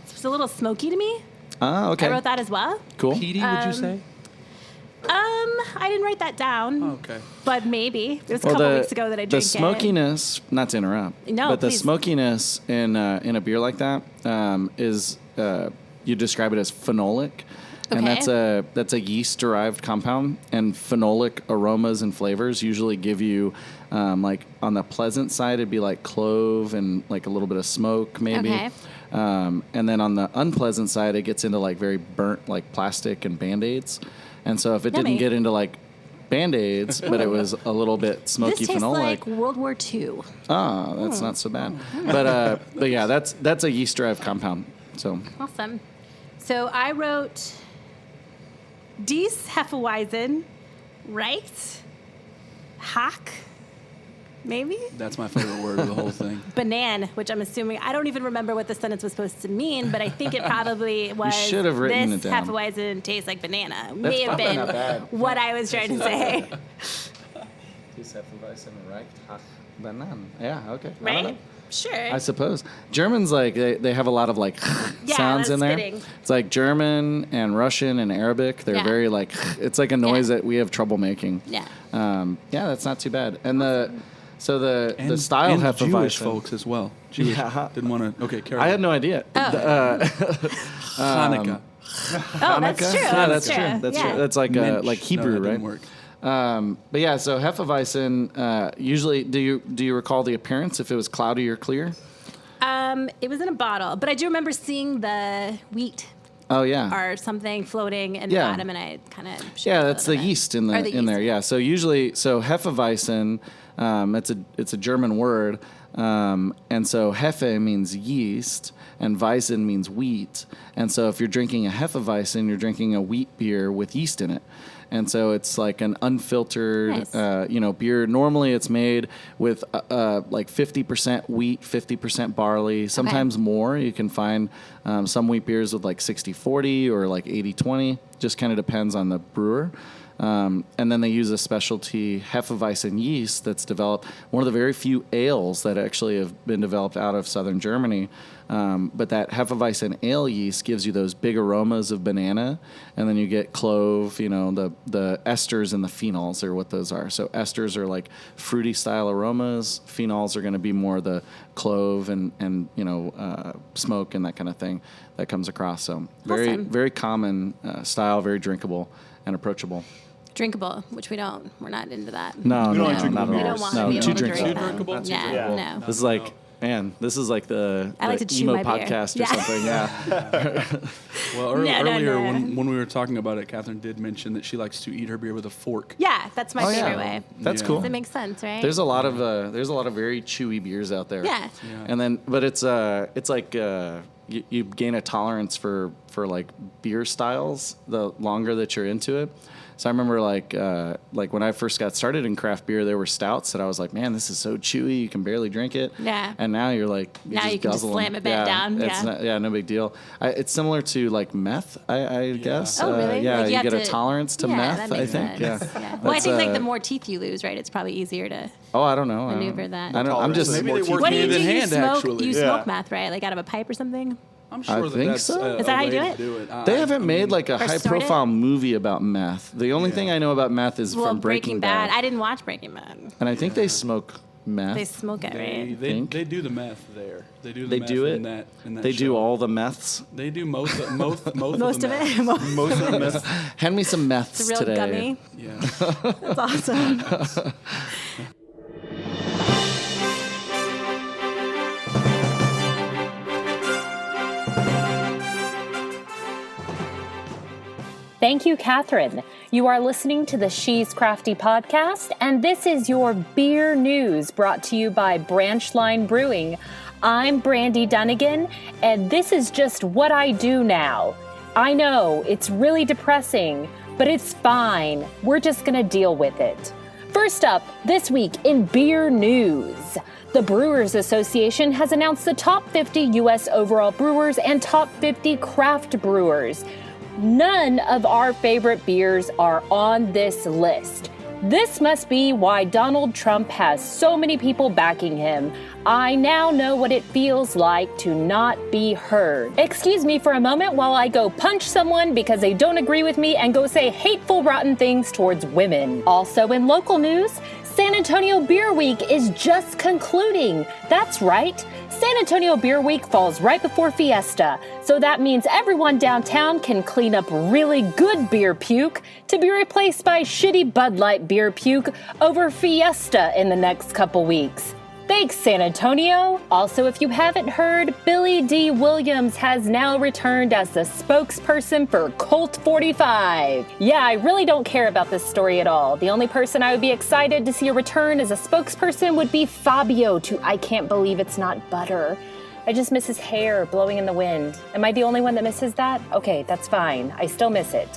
It's a little smoky to me. Oh, okay. I wrote that as well. Cool. Petey, would you say? I didn't write that down. Oh, okay. But maybe it was a couple weeks ago that I the drank smokiness, not to interrupt, No, but the please. smokiness in a beer like that is you describe it as phenolic, and Okay. that's a yeast derived compound, and phenolic aromas and flavors usually give you like on the pleasant side it'd be like clove and like a little bit of smoke maybe. Okay. And then on the unpleasant side, it gets into like very burnt, like plastic and Band-Aids. And so if it Yummy. didn't get into like Band-Aids, but it was a little bit smoky This tastes phenolic. like World War II. Oh, that's not so bad. But yeah, that's a yeast derived compound. So Awesome. So I wrote Dies Hefeweizen, right? Hack, maybe? That's my favorite word of the whole thing. Banan, which I'm assuming, I don't even remember what the sentence was supposed to mean, but I think it probably was. should have written this it down. Hefeweizen tastes like banana. May have been not bad. what I was trying to say. Yeah, okay. I don't Right? know. Sure. I suppose Germans like they have a lot of like Yeah, sounds in that's there. fitting. It's like German and Russian and Arabic. They're Yeah. very like it's like a noise Yeah. that we have trouble making. Yeah. Yeah, that's not too bad. And the And, style and Hefeweizen. Jewish folks as well. Jewish. Yeah. Didn't want to. Okay, Carol. I had no idea. Hanukkah. Oh, that's true. Yeah, that's true. That's yeah. true. That's like Minch. Hebrew, No, that right? didn't work. But yeah, so Hefeweizen. Usually, do you recall the appearance? If it was cloudy or clear? It was in a bottle, but I do remember seeing the wheat Oh yeah. or something floating in Yeah. the bottom, and I kind of Yeah, that's the yeast in Or the the in there. yeast. Yeah. So usually, Hefeweizen, it's a German word, and so Hefe means yeast, and Weizen means wheat, and so if you're drinking a Hefeweizen, you're drinking a wheat beer with yeast in it. And so it's like an unfiltered, Nice. beer. Normally, it's made with like 50% wheat, 50% barley, sometimes more. You can find some wheat beers with like 60-40 or like 80-20. Just kind of depends on the brewer. And then they use a specialty Hefeweizen yeast that's developed, one of the very few ales that actually have been developed out of southern Germany. But that Hefeweizen ale yeast gives you those big aromas of banana, and then you get clove, the esters and the phenols are what those are. So esters are like fruity style aromas. Phenols are going to be more the clove and smoke and that kind of thing that comes across. So very, Awesome. very common style, very drinkable and approachable. drinkable, which we're not into that. No, We don't like not drinkable at all. We don't want no, to be too able to drink drinkable. them. drinkable? Not too Yeah, drinkable. no. This is like, man, this is like the I like to chew emo my beer. podcast or Yeah. something. Yeah. Well, No, no, earlier no. When we were talking about it, Catherine did mention that she likes to eat her beer with a fork. Yeah, that's my Oh, favorite yeah. way. That's Yeah. cool. That makes sense, right? There's a lot of very chewy beers out there. Yeah. And then, but it's like you gain a tolerance for like beer styles the longer that you're into it. So I remember like when I first got started in craft beer, there were stouts that I was like, man, this is so chewy, you can barely drink it. Yeah. And now you're like, Now you can just guzzle 'em. slam it back down. It's Yeah. no big deal. It's similar to like meth, I guess. Oh, really? Yeah, Like, you have get a to- tolerance to yeah, meth, that I makes think. sense. Yeah. Well, I That's, think like the more teeth you lose, right? It's probably easier to. Oh, I don't know. Maneuver that. I don't. I'm just. Maybe Maybe they they work What do you hand do? in You hand, smoke? actually. You Yeah. smoke meth, right? Like out of a pipe or something. I'm sure I that think that's so. Is that how you way do to it? do it. They haven't made like a Or snort high-profile movie about meth. The only thing I know about meth is Well, from Breaking Bad, I didn't watch Breaking Bad. and I think they smoke meth. They smoke it, right? They do the meth there. They do the They meth do it. in that They do show. all the meths. They do most of the Most of meth. it. Most of the meth. Hand me some It's meths a real today. gummy. Yeah. That's awesome. Thank you, Catherine. You are listening to the She's Crafty podcast, and this is your beer news brought to you by Branchline Brewing. I'm Brandy Dunnigan, and this is just what I do now. I know, it's really depressing, but it's fine. We're just gonna deal with it. First up, this week in beer news. The Brewers Association has announced the top 50 U.S. overall brewers and top 50 craft brewers. None of our favorite beers are on this list. This must be why Donald Trump has so many people backing him. I now know what it feels like to not be heard. Excuse me for a moment while I go punch someone because they don't agree with me and go say hateful, rotten things towards women. Also in local news, San Antonio Beer Week is just concluding. That's right. San Antonio Beer Week falls right before Fiesta, so that means everyone downtown can clean up really good beer puke to be replaced by shitty Bud Light beer puke over Fiesta in the next couple weeks. Thanks, San Antonio. Also, if you haven't heard, Billy D. Williams has now returned as the spokesperson for Colt 45. Yeah, I really don't care about this story at all. The only person I would be excited to see a return as a spokesperson would be Fabio to I Can't Believe It's Not Butter. I just miss his hair blowing in the wind. Am I the only one that misses that? Okay, that's fine. I still miss it.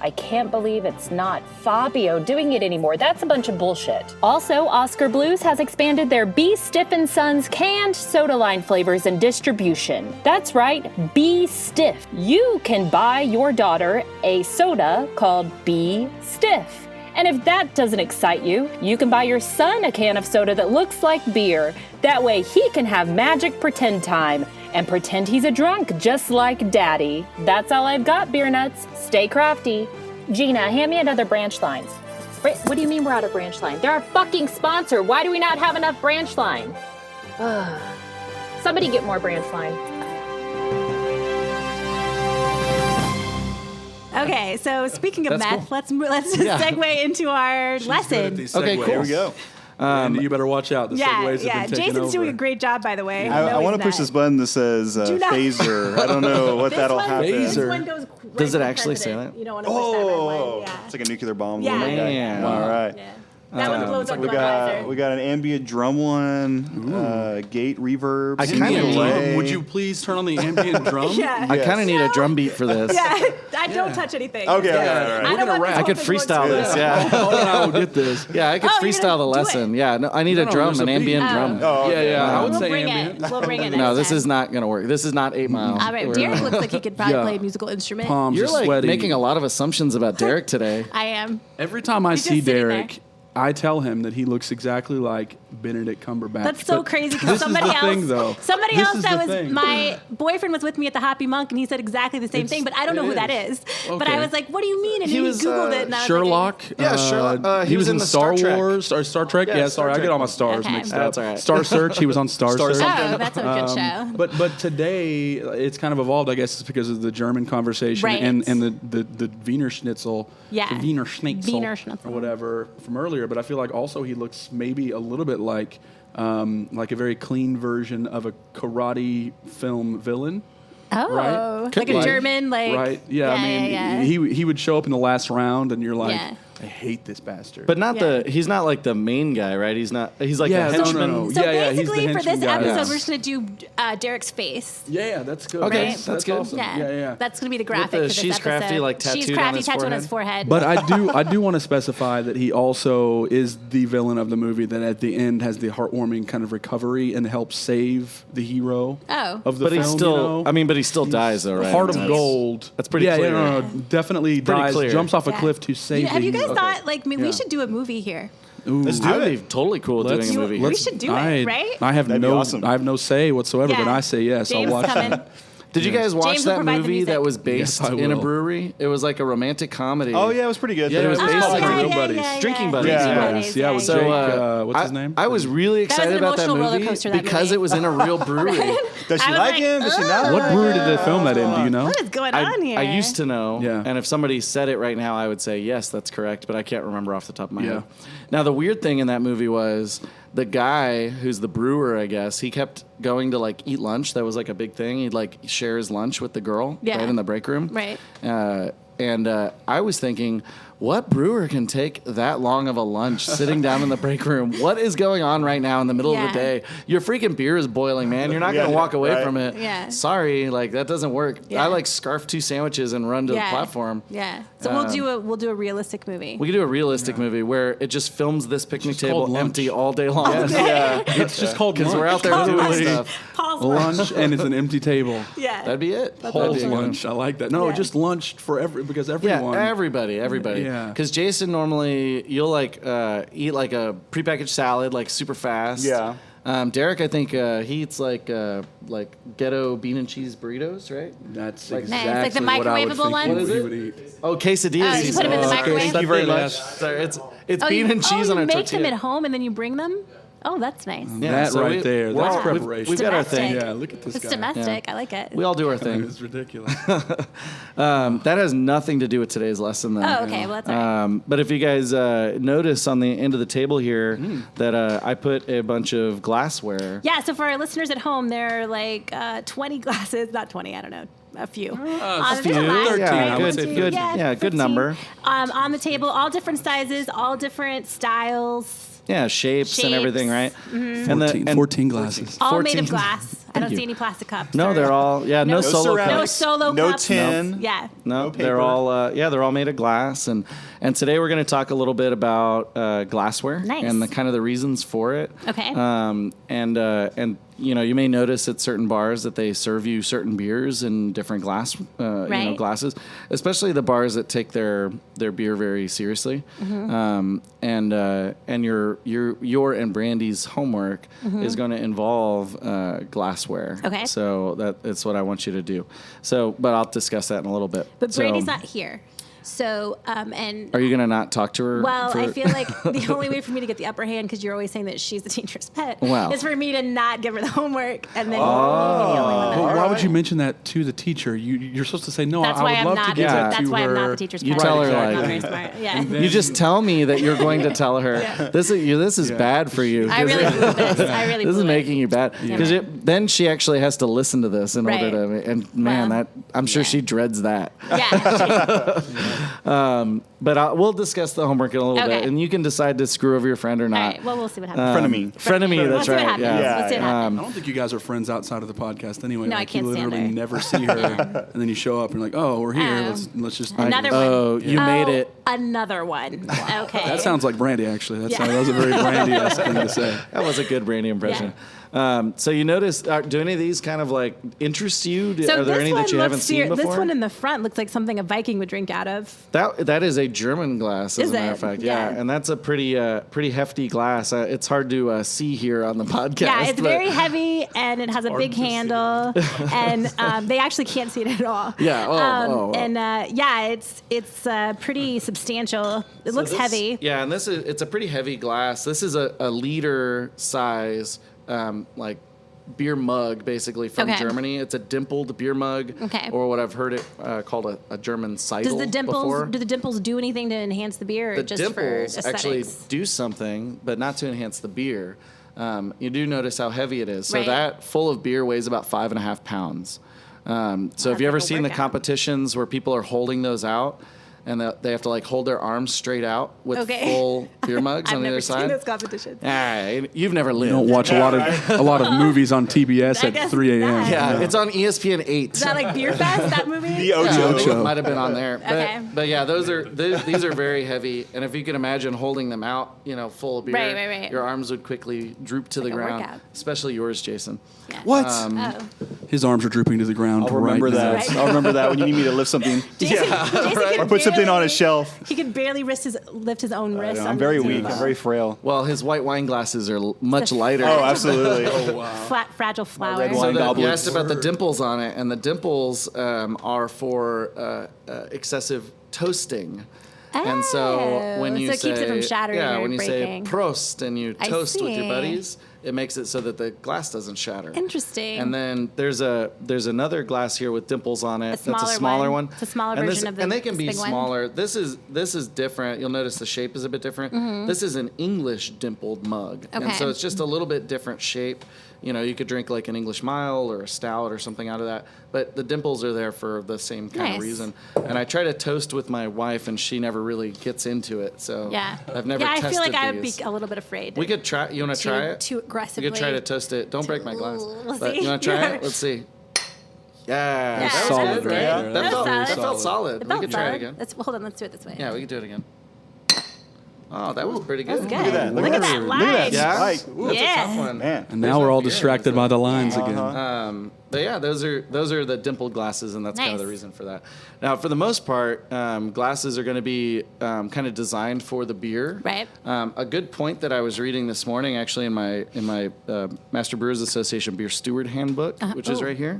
I can't believe it's not Fabio doing it anymore. That's a bunch of bullshit. Also, Oscar Blues has expanded their Be Stiff & Sons canned soda line flavors and distribution. That's right, Be Stiff. You can buy your daughter a soda called Be Stiff. And if that doesn't excite you, you can buy your son a can of soda that looks like beer. That way he can have magic pretend time and pretend he's a drunk just like Daddy. That's all I've got, beer nuts. Stay crafty. Gina, hand me another branch line. What do you mean we're out of branch line? They're our fucking sponsor. Why do we not have enough branch line? Somebody get more branch line. Okay, so speaking of That's meth, cool. let's Yeah. segue into our lesson. Okay, cool. Here we go. And you better watch out. The segues have been taken Jason's over. doing a great job, by the way. I want to push this button that says Do not- phaser. I don't know what that'll happen. This Phaser. one goes right Does it for actually say president. that? You don't want to push that red Oh, one. Yeah. it's like a nuclear bomb. Yeah. Man. All right. Yeah. That one blows up We Budweiser. got an ambient drum one, gate reverbs. I kinda Ambient need- drum. Would you please turn on the ambient drum? Yeah. I kind of need a drum beat for this. Yeah, I don't touch anything. Okay, Yeah. all right. I We're don't gonna want rap. this I whole could thing freestyle going this, to- yeah. Oh, and I will get this. Yeah, I could Oh, you're freestyle gonna the do lesson. it. Yeah, no, I need a No, drum, there's an a beat. ambient Oh. drum. Oh, Yeah, okay. yeah. I would We'll say bring ambient. it. We'll bring it. No, next this time. is not going to work. This is not 8 Mile. All right, We're- Derrick looks like he could probably Yeah. play a musical instrument. Palms You're are like sweaty. making a lot of assumptions about Derrick today. I am. Every time I He's see just sitting Derrick, I tell him that he looks exactly like Benedict Cumberbatch. That's so But crazy this because is somebody the else, thing, though. somebody This else is that the was thing. my boyfriend was with me at the Happy Monk and he said exactly the same thing, but I don't know It who that is. is. But I Okay. was like, "What do you mean?" And He he was, Googled it, and I was Sherlock. Yeah, Sherlock. He was in the Star Star Trek. Wars or Star Trek. Yeah, Yeah, Star sorry, I Trek. get all my stars Okay. mixed up. That's all right. Star Search. He was on Star Star Search. like, something. "Oh, that's a good show." But today it's kind of evolved. I guess it's because of the German conversation Right. and the Wiener Schnitzel, Yeah. the Wiener Schnitzel, Wiener Schnitzel. or whatever from earlier. But I feel like also he looks maybe a little bit like a very clean version of a karate film villain. Oh, Right. like Could a be. German, like Right? Yeah, I mean, yeah. he would show up in the last round, and you're like, Yeah. I hate this bastard. But not Yeah. he's not like the main guy, right? He's not, he's like Yeah, a no, henchman. no. So Yeah, he's the basically, for henchman this guy. episode, Yeah. we're just gonna do Derrick's face. yeah, that's good. Okay, Right? that's good. awesome. Yeah. That's gonna be the graphic the for this She's episode. Crafty, like, She's tattooed on Crafty his tattooed on forehead. his forehead. But I do want to specify that he also is the villain of the movie that at the end has the heartwarming kind of recovery and helps save the hero Oh. of the But film. he still, you know? I mean, but he still dies though, right? Heart of That's- Gold. That's pretty yeah, clear. Yeah, no, definitely pretty dies, clear. jumps off a Yeah. cliff to save Have the you guys hero. thought like we Yeah. should do a movie here? Ooh, Let's do I would it. be totally cool doing a movie. We should do it, right? I have That'd be no, awesome. I have no say whatsoever, Yeah. but I say yes. James I'll watch coming. that. Did you guys watch James will that provide the movie music. that was based Yes, I in a will. brewery? It was like a romantic comedy. Oh yeah, it was pretty good. Yeah, it was Oh, based on yeah, Real yeah, Buddies. yeah, Drinking yeah. Buddies. Yeah. Buddies, Yeah, with So, Jake, what's his name? I was really That was excited an about that emotional roller movie coaster, that because movie. it was in a real brewery. Does she I was like like, him? Does she not? What brewery did they film that in? Do you know? What is going on here? I used to know, Yeah. and if somebody said it right now, I would say yes, that's correct, but I can't remember off the top of my Yeah. head. Now, the weird thing in that movie was the guy who's the brewer, I guess, he kept going to like eat lunch. That was like a big thing. He'd like share his lunch with the girl Yeah. right in the break room. Right. And I was thinking, what brewer can take that long of a lunch sitting down in the break room? What is going on right now in the middle of Yeah. the day? Your freaking beer is boiling, man. You're not going to Yeah, walk away right. from it. Yeah. Sorry, like that doesn't work. Yeah. I like scarf 2 sandwiches and run to the platform. Yeah. So we'll do a realistic movie. We could do a realistic movie where it just films this picnic just called table lunch. empty all day long. Yeah. It's just called Because we're out there doing Literally, stuff. Paul's lunch, and it's an empty table. Yeah. That'd be it. Paul's That'd be a good one. lunch. I like that. No, Yeah. just lunch for because Yeah, everyone. everybody. Yeah. Because Jason normally, you'll like eat like a prepackaged salad like super fast. Yeah. Derrick, I think he eats like ghetto bean and cheese burritos, right? That's Like- exactly Nice. Like the what I would microwavable think ones? he What is it? would eat. Oh, quesadillas. Oh, you he put 'em in the says. microwave? Thank you very Yeah. much. Sorry, it's bean and cheese on a you make tortilla. them at home and then you bring them? Oh, that's nice. Yeah, That so right there, we're that's all- preparation. We've got our Domestic. thing. Yeah, look at this It's guy. domestic. I like it. We all do our thing. It's ridiculous. That has nothing to do with today's lesson, though. Oh, okay. Well, that's all right. But if you guys notice on the end of the table here that I put a bunch of glassware. Yeah, so for our listeners at home, there are like 20 glasses, not 20, I don't know, a few. A few. Relax, Yeah, right? good, 1, 2, good, good 15. number. On the table, all different sizes, all different styles, Yeah, shapes and everything, right? Mm-hmm. And 14 glasses. all made 14. of glass. I don't you. see any plastic cups. No, or- they're all no No solo ceramics, No cups. solo no cups. tin. Yeah. No, paper. they're all they're all made of glass, and today we're going to talk a little bit about glassware Nice. and the kind of the reasons for it. Okay. And you may notice at certain bars that they serve you certain beers in different glass Right. glasses, especially the bars that take their beer very seriously. Mm-hmm. And your and Brandy's homework is going to involve glassware. Okay. So that's what I want you to do. So, but I'll discuss that in a little bit. But So, Brandy's not here. So, and Are you going to not talk to her? well, for- I feel like the only way for me to get the upper hand, because you're always saying that she's the teacher's pet, Wow. is for me to not give her the homework and then you be the only one that- But why would you mention that to the teacher? You're supposed to say, no, That's I why would I'm love not. to give that That's to why I'm her. not the teacher's You pet. tell her, Not like- very smart. Yeah. You just tell me that you're going to tell her this is bad for you. I really blew this. I really This blew is it. making you bad because Yeah. then she actually has to listen to this in Right. order to. And man, Well, I'm sure yeah. she dreads that. Yeah. But we'll discuss the homework in a little Okay. bit, and you can decide to screw over your friend or All not. right. Well, we'll see what happens. Frenemy. Frenemy, We'll that's see what right. happens. Yeah. We'll see what happens. I don't think you guys are friends outside of the podcast anyway. No, I like, can't you stand literally her. never see her, and then you show up and you're like, oh, we're here. Let's just. Another one. Oh, you made Oh, it. Another one. Okay. That sounds like Brandy, actually. Yeah. That was a very Brandy-esque thing to say. That was a good Brandy impression. So you notice, do any of these kind of like interest you? So Are there this any one that you haven't looks seen before? This one in the front looks like something a Viking would drink out of. That is a German glass, as Is a matter it? of fact. Yeah. And that's a pretty hefty glass. It's hard to see here on the podcast. Yeah, it's but- very heavy and it has a big handle, and they actually can't see it at all. Yeah. Oh. And it's pretty substantial. It looks this- heavy. Yeah, and it's a pretty heavy glass. This is a liter size, like beer mug, basically from Okay. Germany. It's a dimpled beer mug, Okay. or what I've heard it called a German seidel. Does the dimples before. do the dimples do anything to enhance the beer, or The just dimples for aesthetics? actually do something, but not to enhance the beer. You do notice how heavy it is. So Right. that full of beer weighs about 5.5 pounds. So have that's you ever like a seen the workout. competitions where people are holding those out? And they have to like hold their arms straight out with Okay. full beer mugs I've on the never other seen side. those competitions. You've never lived. You don't watch a lot of movies on TBS I at guess 3 a.m. not. Yeah, it's on ESPN 8. Is that like Beer Fest, that movie? The Ocho. Ocho. Might have been on there. But, Okay. but yeah, these are very heavy. And if you can imagine holding them out, full of beer, Right. your arms would quickly droop to the Like a ground. workout. Especially yours, Jason. Yeah. What? Oh. His arms are drooping to the ground. I'll remember right now. that. I'll remember that when you need me to lift something. Jason Or put something on a shelf. He could barely lift his own wrist. I'm very weak. I'm very frail. Well, his white wine glasses are much lighter. Oh, absolutely. Flat, fragile flower. red So wine you goblets. asked about the dimples on it, and the dimples are for excessive toasting. And so when you so it say, keeps it from shattering or when you breaking. say Prost and you I toast with your see. buddies, it makes it so that the glass doesn't shatter. Interesting. And then there's another glass here with dimples on it. That's a smaller smaller one. It's a smaller and version of the and they can be big one. smaller. This is different. You'll notice the shape is a bit different. This is an English dimpled mug, and Okay. so it's just a little bit different shape. You know, you could drink like an English mile or a stout or something out of that, but the dimples are there for the same kind Nice. of reason. And I try to toast with my wife, and she never really gets into it. So Yeah. I've never Yeah, I tested feel like I would these. be a little bit afraid. We could try. You want to try it? Too aggressively. We could try to toast it. Don't break my glass. We'll But see. you want to try it? Let's see. Yeah, that was solid good, right right? there. That, That felt, was that solid. felt solid. It We felt could try it solid. again. Hold on, let's do it this way. Yeah, we could do it again. Oh, that was pretty good. That's good. Look at that. Look at that Look at that. light. Yeah, Like, that's Yeah. a tough one. man. And now we're all There's no beer, distracted is by there? the lines again. But yeah, those are the dimpled glasses, and that's kind of the Nice. reason for that. Now, for the most part, glasses are going to be kind of designed for the beer. Right. A good point that I was reading this morning, actually, in my Master Brewers Association Beer Steward Handbook, which is right here,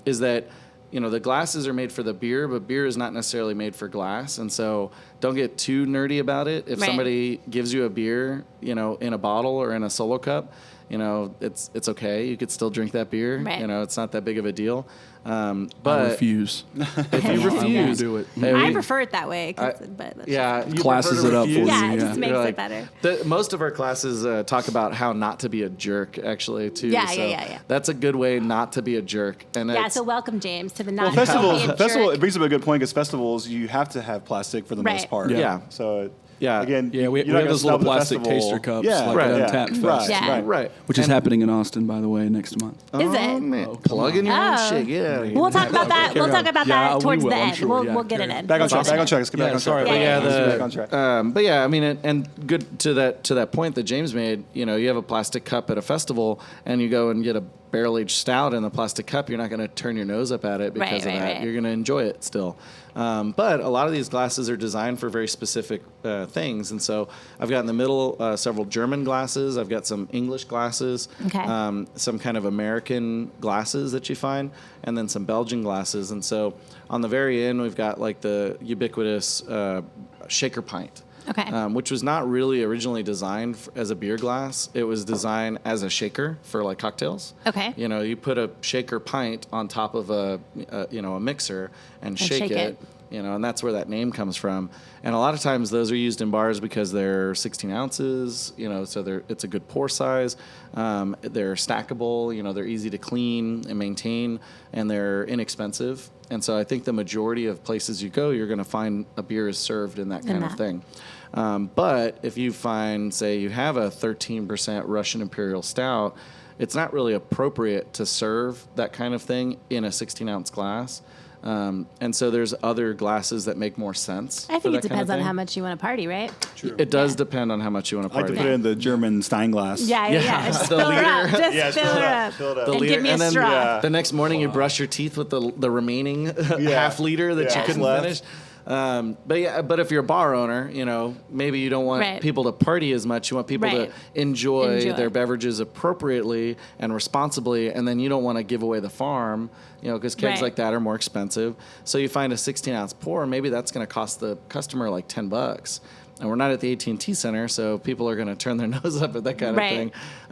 is that the glasses are made for the beer, but beer is not necessarily made for glass, and so don't get too nerdy about it. If Right. somebody gives you a beer, in a bottle or in a solo cup, it's okay. You could still drink that beer. Right. It's not that big of a deal. I But refuse. if you refuse, do it. hey, I we- prefer it that way. But that's yeah, you Classes prefer to it up for refuse? you. Yeah, it just Yeah. makes You're it like- better. Most of our classes talk about how not to be a jerk, actually, too. Yeah, so yeah. That's a good way not to be a jerk. And Yeah, it's- so welcome, James, to the Well, non festival, it brings up a good point because festivals, you have to have plastic for the Right. most part. Yeah. So, Yeah. again, Yeah, we you're not have gonna those little snub the plastic festival. taster cups, Yeah, like Right. at yeah. Untapped Fest, Right, Yeah. right. Right. which is happening in Austin, by the way, next month. Is it? Oh, man. Plugging your own Oh. shit. Yeah. We'll talk about that. We'll talk about Yeah, that we towards will, the I'm end. sure, We'll yeah. get it in. Back on track. That's Back on awesome. track. Let's get back on sorry, track. but yeah, Let's get the- back on track. But yeah, I mean, and good to that point that James made. You have a plastic cup at a festival, and you go and get a barrel-aged stout in the plastic cup. You're not going to turn your nose up at it because of Right, that. right. You're going to enjoy it still. But a lot of these glasses are designed for very specific things, and so I've got in the middle several German glasses. I've got some English glasses, Okay. some kind of American glasses that you find, and then some Belgian glasses. And so on the very end, we've got like the ubiquitous shaker pint. Okay. Which was not really originally designed as a beer glass. It was designed as a shaker for like cocktails. Okay. You put a shaker pint on top of a mixer and shake it. And that's where that name comes from. And a lot of times those are used in bars because they're 16 ounces, so it's a good pour size. They're stackable, they're easy to clean and maintain, and they're inexpensive. And so I think the majority of places you go, you're going to find a beer is served in that kind of thing. But if you find, say, you have a 13% Russian Imperial Stout, it's not really appropriate to serve that kind of thing in a 16-ounce glass. And so there's other glasses that make more sense. I for think that it kind of depends on thing. how much you want to party, right? It does depend on how much you want to I like party. to put it in the German Stein glass. Yeah. Just The fill her up. leader. Just Yeah, fill fill it her up, up. fill it up. The And leader, give me a and then straw. the next morning you brush your teeth with the remaining half liter that you Yeah. couldn't Left. finish. But if you're a bar owner, maybe you don't want Right. people to party as much. You want people Right. to enjoy Enjoy. their beverages appropriately and responsibly, and then you don't want to give away the farm, because kegs Right. like that are more expensive. So you find a 16-ounce pour, maybe that's going to cost the customer like $10. And we're not at the AT&T Center, so people are going to turn their nose up at that kind Right. of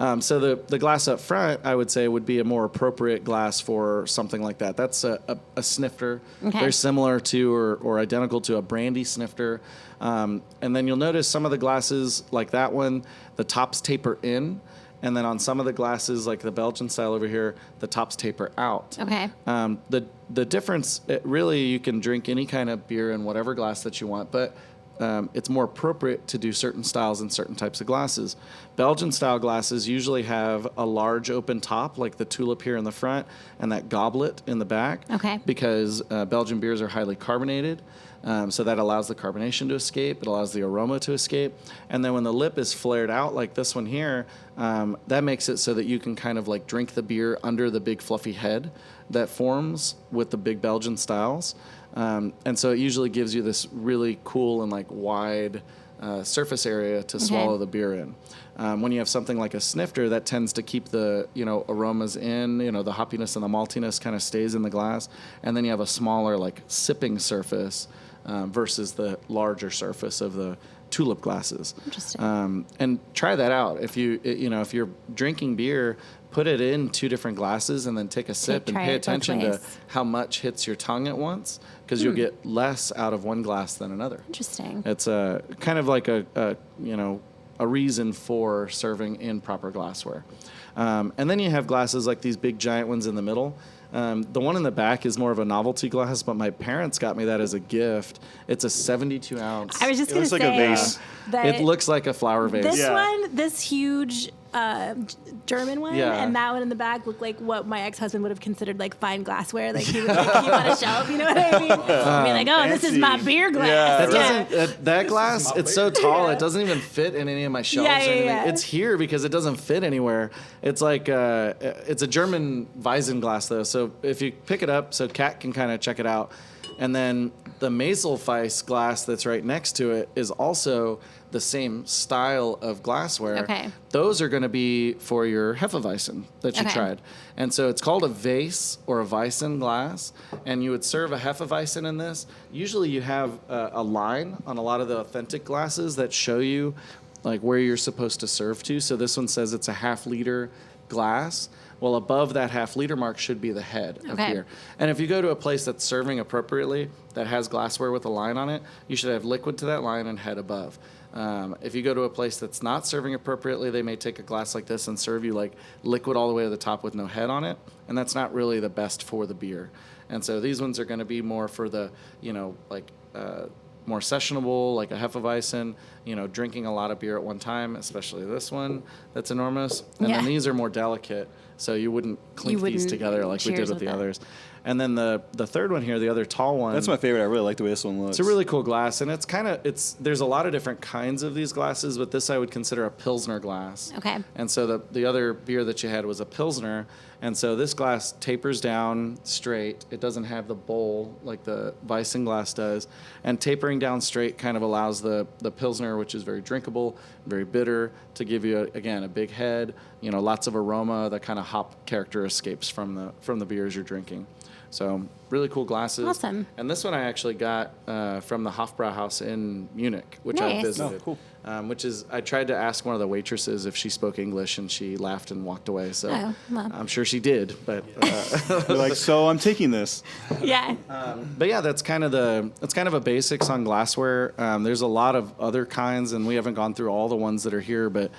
thing. So the glass up front, I would say, would be a more appropriate glass for something like that. That's a snifter, Okay. very similar to or identical to a brandy snifter. And then you'll notice some of the glasses, like that one, the tops taper in. And then on some of the glasses, like the Belgian style over here, the tops taper out. Okay. The difference, really, you can drink any kind of beer in whatever glass that you want, but it's more appropriate to do certain styles and certain types of glasses. Belgian-style glasses usually have a large open top, like the tulip here in the front, and that goblet in the back. Okay. Because Belgian beers are highly carbonated, so that allows the carbonation to escape. It allows the aroma to escape. And then when the lip is flared out, like this one here, that makes it so that you can kind of like drink the beer under the big fluffy head that forms with the big Belgian styles. And so it usually gives you this really cool and like wide surface area to swallow the beer in. When you have something like a snifter, that tends to keep the aromas in, the hoppiness and the maltiness kind of stays in the glass, and then you have a smaller like sipping surface versus the larger surface of the tulip glasses. Interesting. And try that out. If if you're drinking beer, put it in 2 different glasses and then take a sip and try pay it both attention to ways. how much hits your tongue at once, because you'll get less out of one glass than another. Interesting. It's kind of like a reason for serving in proper glassware. And then you have glasses like these big giant ones in the middle. The one in the back is more of a novelty glass, but my parents got me that as a gift. It's a 72 ounce. I was just It going to looks say like a vase. that It looks like a flower vase. this Yeah. one, this huge German one, Yeah. and that one in the back looked like what my ex-husband would have considered like fine glassware. Like he would like, keep on a shelf, you know what I mean? I mean, like, oh, this is my fancy. beer glass. Yeah, That doesn't. That glass, it's so tall, it doesn't even fit in any of my shelves. Yeah, or anything. yeah. It's here because it doesn't fit anywhere. It's like it's a German Weissenglass though. So if you pick it up, so Kat can kind of check it out, and then the Meiselfeis glass that's right next to it is also the same style of glassware. Okay. Those are going to be for your Hefeweizen that you Okay. tried. And so it's called a vase or a Weissen glass, and you would serve a Hefeweizen in this. Usually you have a line on a lot of the authentic glasses that show you like where you're supposed to serve to. So this one says it's a 1/2 liter glass. Well, above that 1/2 liter mark should be the head of Okay. beer. And if you go to a place that's serving appropriately, that has glassware with a line on it, you should have liquid to that line and head above. If you go to a place that's not serving appropriately, they may take a glass like this and serve you like liquid all the way to the top with no head on it, and that's not really the best for the beer. And so these ones are going to be more for the, more sessionable, like a Hefeweizen, drinking a lot of beer at one time, especially this one that's enormous. And Yeah. then these are more delicate, so you wouldn't clink these wouldn't together like we did cheers with the with it. others. And then the third one here, the other tall one. That's my favorite. I really like the way this one looks. It's a really cool glass, and there's a lot of different kinds of these glasses, but this I would consider a Pilsner glass. Okay. And so the other beer that you had was a Pilsner, and so this glass tapers down straight. It doesn't have the bowl like the Weissen glass does, and tapering down straight kind of allows the Pilsner, which is very drinkable, very bitter, to give you, again, a big head, lots of aroma, that kind of hop character escapes from the beers you're drinking. So really cool glasses. Awesome. And this one I actually got from the Hofbrauhaus in Munich, which I Nice. visited. Oh, cool. Which is, I tried to ask one of the waitresses if she spoke English, and she laughed and walked away. So Oh, well. I'm sure she did. But They're like, so I'm taking this. Yeah. but yeah, that's kind of a basics on glassware. There's a lot of other kinds, and we haven't gone through all the ones that are here. But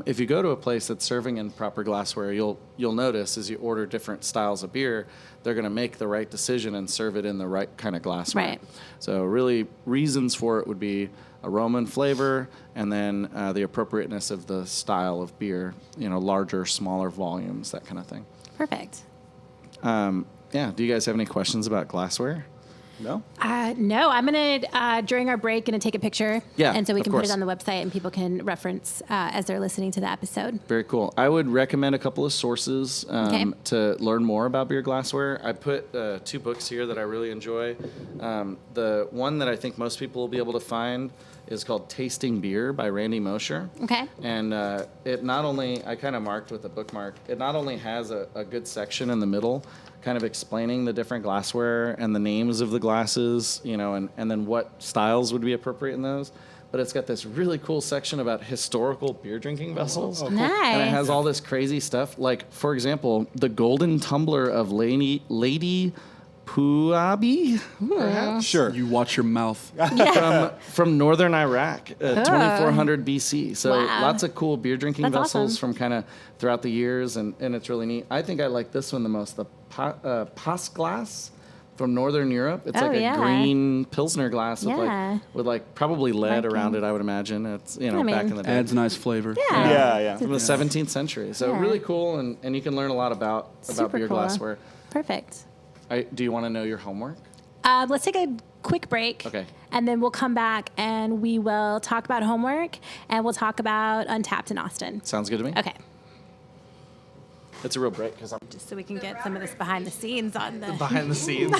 if you go to a place that's serving in proper glassware, you'll notice as you order different styles of beer, they're going to make the right decision and serve it in the right kind of glassware. Right. So really, reasons for it would be aroma and flavor, and then the appropriateness of the style of beer. Larger, smaller volumes, that kind of thing. Perfect. Yeah. Do you guys have any questions about glassware? No? No, I'm gonna during our break gonna take a picture. Yeah, and so we of can put course. it on the website and people can reference as they're listening to the episode. Very cool. I would recommend a couple of sources Okay. to learn more about beer glassware. I put 2 books here that I really enjoy. The one that I think most people will be able to find is called Tasting Beer by Randy Mosher. Okay. And it not only, I kind of marked with a bookmark, it not only has a good section in the middle kind of explaining the different glassware and the names of the glasses, and then what styles would be appropriate in those. But it's got this really cool section about historical beer drinking vessels. Nice. And it has all this crazy stuff. Like, for example, the golden tumbler of Lady Puabi, perhaps? Sure. You watch your mouth. from northern Iraq, 2400 BC. So Wow. lots of cool beer drinking That's vessels awesome. from kind of throughout the years, and it's really neat. I think I like this one the most, the Pas glass from Northern Europe. It's Oh, like a yeah. green Pilsner glass Yeah. with like probably lead Marking. around it, I would imagine. It's, I back mean, in the day. Adds nice flavor. Yeah. From the 17th century. So Yeah. really cool, and you can learn a lot about Super beer cool. glassware. Perfect. Do you want to know your homework? Let's take a quick break. Okay. And then we'll come back and we will talk about homework and we'll talk about Untapped in Austin. Sounds good to me. Okay. It's a real break because I'm Just so we can get some of this behind the scenes on the. behind the scenes.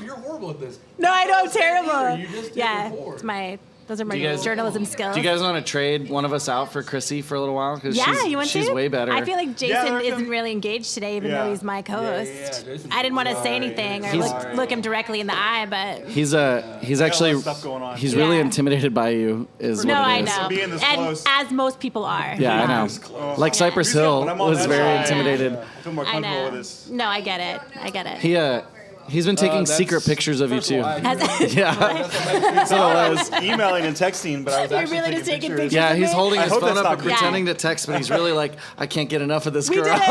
You're horrible at this. No, I know, I'm terrible. You just did Yeah, before. those are my Do you guys- journalism skills. Do you guys want to trade one of us out for Chrissy for a little while? Because Yeah, you want to? she's way better. I feel like Jason there we go. isn't really engaged today, even Yeah. though he's my co-host. Jason's I didn't want to say anything or look him directly in the eye, but he's actually of stuff going on. he's really Yeah. intimidated by you. Is no, what it I is. know, Being this and close. as most people are. Yeah, I know. Close. Like Cypress Hill When I'm on was that very side, intimidated. I feel more I comfortable know. with this. No, I get it. He's been taking that's- secret pictures of you First of too. all, Yeah, So I was emailing and texting, but I was You're actually really taking just taking pictures. pictures? yeah. He's holding I his hope phone that's up not and creepy. pretending to text, but he's really like, I can't get enough of this We girl. did it.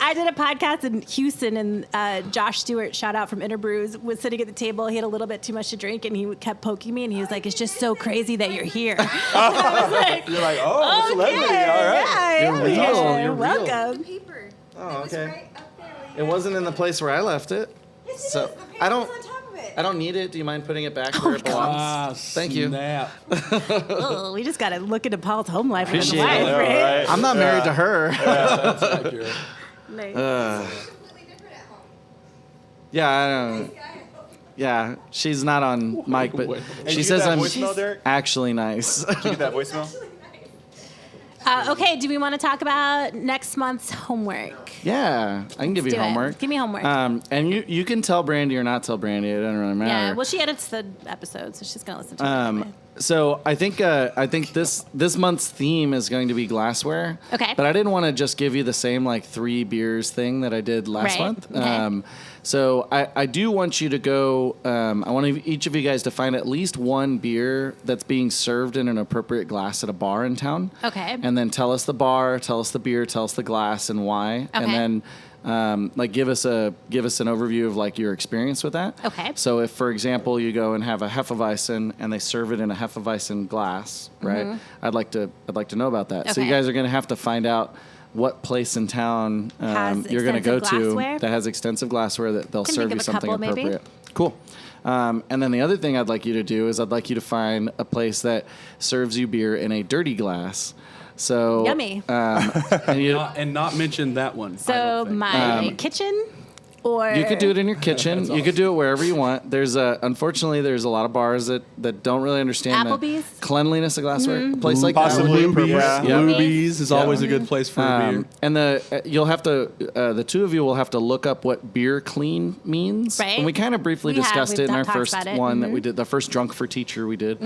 I did a podcast in Houston, and Josh Stewart, shout out from Interbrews, was sitting at the table. He had a little bit too much to drink, and he kept poking me, and he was like, "It's just so crazy that you're here." I was like, You're like, oh, "Okay, celebrity, all right. yeah, You're yeah, real, you're real. welcome." Paper. Oh, It was okay. right up there. It wasn't in the place where I left it. Yes, it So, is. The paper I don't- was on top of it. I don't need it. Do you mind putting it back where it belongs? Thank you. Snap. Oh, we just got to look into Paul's home life and his Appreciate life, it. right? Right. I'm not married to her. That's accurate. Nice. Completely different at home. Yeah, I don't. Yeah, she's not on mic, but Wait. Hey, she you says get that I'm voicemail, Derrick? actually nice. Did you get that voicemail? Okay, do we want to talk about next month's homework? Yeah, I can give you do it. homework. Give me homework. And you can tell Brandy or not tell Brandy. It doesn't really matter. Yeah, well, she edits the episode, so she's going to listen to it. Anyway. So I think this month's theme is going to be glassware. Okay. But I didn't want to just give you the same like 3 beers thing that I did last Right. month. Okay. So I do want you to go. I want each of you guys to find at least one beer that's being served in an appropriate glass at a bar in town. Okay. And then tell us the bar, tell us the beer, tell us the glass, and why. Okay. And then like give us an overview of like your experience with that. Okay. So if, for example, you go and have a Hefeweizen and they serve it in a Hefeweizen glass, right? I'd like to know about that. So you Mm-hmm. Okay. guys are going to have to find out what place in town Has you're going to go extensive to glassware? that has extensive glassware that they'll Can serve think you of a something couple, maybe. appropriate. Cool. And then the other thing I'd like you to do is I'd like you to find a place that serves you beer in a dirty glass. So Yummy. And you, And not mention that one. I So don't think. my kitchen, or You could do it in your kitchen. You could do it wherever you want. There's unfortunately there's a lot of bars that don't really understand Applebee's? the cleanliness of glassware. A place like Possibly, that. yeah. Yeah. Luby's is always a good place for a beer. And you'll have to the two of you will have to look up what beer clean means. Right. And we kind of briefly We have. discussed We've it in our talked first about it. one that we did, the first Drunk for Teacher we did.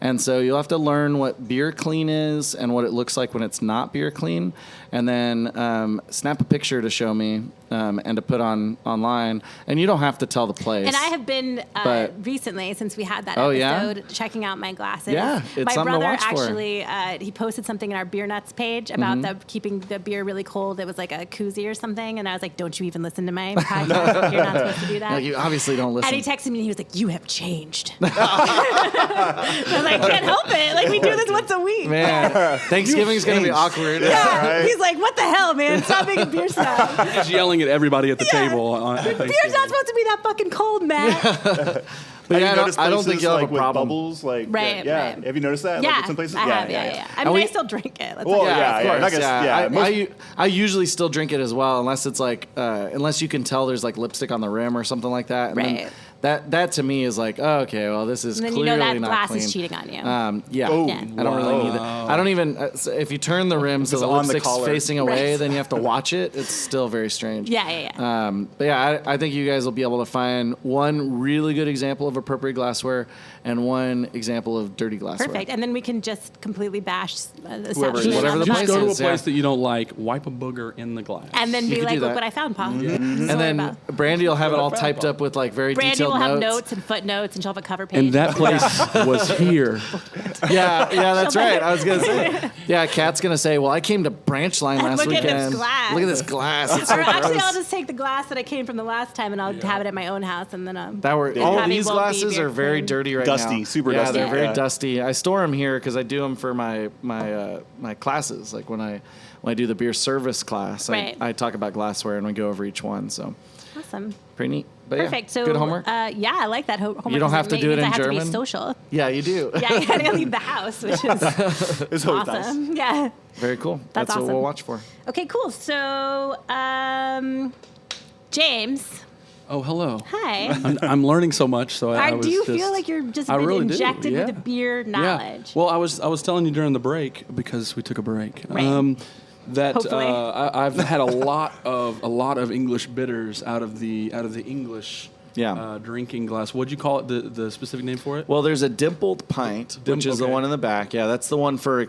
And so you'll have to learn what beer clean is and what it looks like when it's not beer clean, and then snap a picture to show me and to put online. And you don't have to tell the place. And I have been But- recently, since we had that Oh, yeah? episode, checking out my glasses. Yeah, it's my something to brother watch for. actually he posted something in our Beer Nuts page about the keeping the beer really cold. It was like a koozie or something, and I was like, "Don't you even listen to my podcast? You're not supposed to do that." Like, you obviously don't listen. And he texted me and he was like, "You have changed." I was like, "I can't help it. Like we do this once a week." Man, Thanksgiving's going to be awkward. Yeah. Right. He's like, "What the hell, man? Stop making beer stuff. Just yelling at everybody at the Yeah. table. On Beer's not supposed to be that fucking cold, Matt." But yeah, Have you noticed I don't places, think you'll have like, a with problem. bubbles, like Right, yeah. right. Have you noticed that? Yeah, Like in some places? I have. Yeah. I mean, we- I still drink it. Let's Well, not- yeah, Of course, not gonna- yeah. yeah, most- I usually still drink it as well, unless it's like unless you can tell there's like lipstick on the rim or something like that. And Right. then that to me is like, oh, okay, well this is And then you clearly know that not glass clean. is cheating on you. Yeah, Oh, Yeah. I don't really need that. I don't even. So if you turn the rim so It's the on the lipstick's collar. facing away, Right. then you have to watch it. It's still very strange. Yeah. But yeah, I think you guys will be able to find one really good example of appropriate glassware and one example of dirty glassware. Perfect. And then we can just completely bash the Whoever- establishment whatever on the the Just place go to a is, place yeah. that you don't like, wipe a booger in the glass. and then You be could like, do look that. what I found, Paul. And then Brandy will have it all typed up with like very Brandy detailed will have notes and footnotes, and she'll have a cover page. And that place was here. Yeah, that's right. I was gonna say. Yeah, Kat's gonna say, "Well, I came to Branchline last Look weekend. at this glass. Look at this glass. It's so Or actually, gross." I'll just take the glass that I came from the last time, and I'll have it at my own house, and then All probably these won't be glasses beer are very clean. dirty right now. Dusty, super yeah, dusty. they're very Yeah. dusty. I store them here because I do them for my classes. Like when I do the beer service class, Right. I talk about glassware and we go over each one. So Awesome. pretty neat. But yeah, Perfect. So good homework. Yeah, I like that homework. You don't have to do it in I have to German? be social. Yeah, you do. Yeah, I gotta leave the house, which is It's always nice. awesome. Yeah. Very cool. That's what awesome. we'll watch for. Okay, cool. So, James, Oh, hello. hi. I'm learning so much. So I was Do you just, feel like you're just I been really do, injected yeah. with the beer knowledge? Yeah. Well, I was telling you during the break because we took a break. Right. That Hopefully. I've had a lot of English bitters out of the English drinking glass. What'd you call it? The specific name for it? Well, there's a dimpled pint, which is the one in the back. Yeah, that's the one for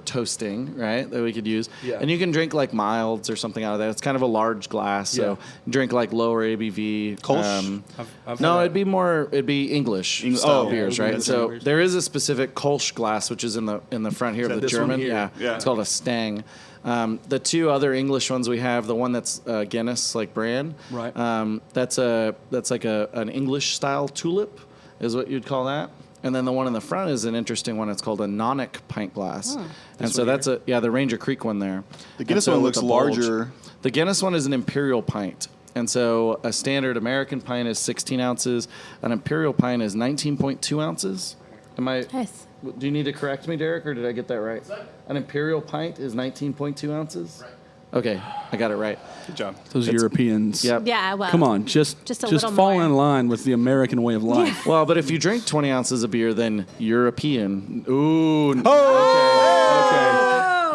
toasting, right? That we could use. Yeah. And you can drink like milds or something out of that. It's kind of a large glass, so drink like lower ABV. Kolsch? I've No, had it'd be English style beers, yeah, right? English So beers. there is a specific Kolsch glass, which is in the front here Is of that the this one German. here? Yeah. It's called a Stang. The two other English ones we have, the one that's Guinness like brand, Right. That's like an English style tulip, is what you'd call that. And then the one in the front is an interesting one. It's called a Nonic pint glass, and so that's the Ranger Creek one there. The Guinness And so one with looks the bulge- larger. The Guinness one is an imperial pint. And so a standard American pint is 16 ounces. An imperial pint is 19.2 ounces. Am I? Nice. Do you need to correct me, Derrick, or did I get that right? An imperial pint is 19.2 ounces? Right. Okay, I got it right. Good job. Those Europeans. Yep. Yeah, well. Come on, just Just a little fall more. in line with the American way of life. Well, but if you drink 20 ounces of beer, then European. Ooh. Okay.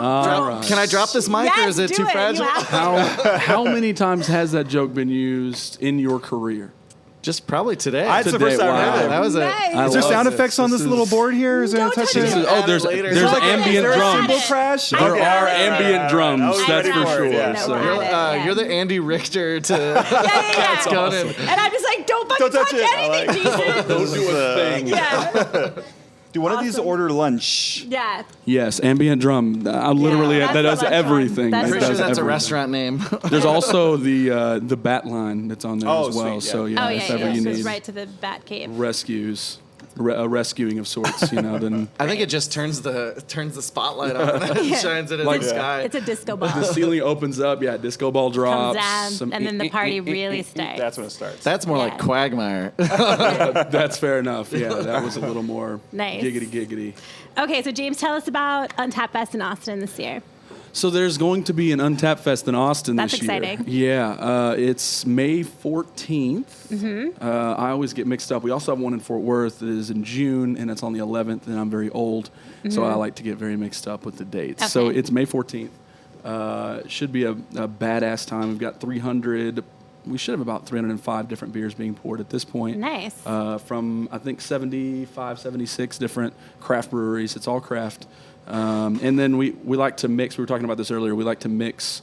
All right. Can I drop this mic, or is it do too it. You fragile? have to. How many times has that joke been used in your career? Just probably today. That's the Today, first time I've wow. heard That it. was Nice. it. I Is there love sound it. effects on this little board here? Is there Don't a touch touch it. it? Oh, there's later. there's Look at ambient this. drums. Cymbal crash? There Okay. are ambient drums. I was That's ready for for it, sure. yeah. So. Yeah. You're the Andy Richter to Yeah. Conan. And I'm just like, don't fucking Don't touch touch it. I anything, like- Jason. Don't do a thing. Yeah. Do one of these order lunch? Yeah. Yes, ambient drum. Literally, that's that the does lunch everything. one. That's It Pretty sure does that's a everything. restaurant name. There's also the bat line that's on there Oh, as well. sweet, yeah. So yeah, Oh, if yeah, ever yeah. you So it's need right to the bat cave. rescues, a rescuing of sorts, then I think it just turns the spotlight on and shines it in Like- the sky. It's a disco the ball. ceiling opens up. Yeah, disco ball drops. Comes down, and then the party really starts. That's when it starts. That's more Yeah. like Quagmire. That's fair enough. Yeah, that was a little more Nice. giggity. Okay, so James, tell us about Untapped Fest in Austin this year. So there's going to be an Untapped Fest in Austin That's this year. exciting. Yeah, it's May 14th. Mm-hmm. I always get mixed up. We also have one in Fort Worth that is in June, and it's on the 11th, and I'm very old, so I like to get very mixed up with the dates. So Okay. it's May 14th. Should be a badass time. We've got 300. We should have about 305 different beers being poured at this point. Nice. From, I think, 75, 76 different craft breweries. It's all craft. And then we like to mix. We were talking about this earlier. We like to mix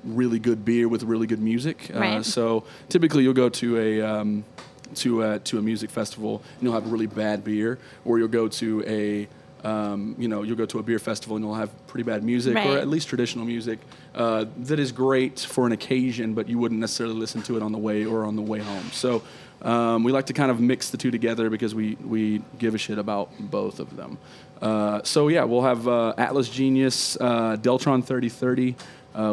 really good beer with really good music. Right. So typically, you'll go to a music festival and you'll have really bad beer, or you'll go to a you'll go to a beer festival and you'll have pretty bad music, Right. or at least traditional music that is great for an occasion, but you wouldn't necessarily listen to it on the way home. So we like to kind of mix the two together because we give a shit about both of them. So yeah, we'll have Atlas Genius, Deltron 3030,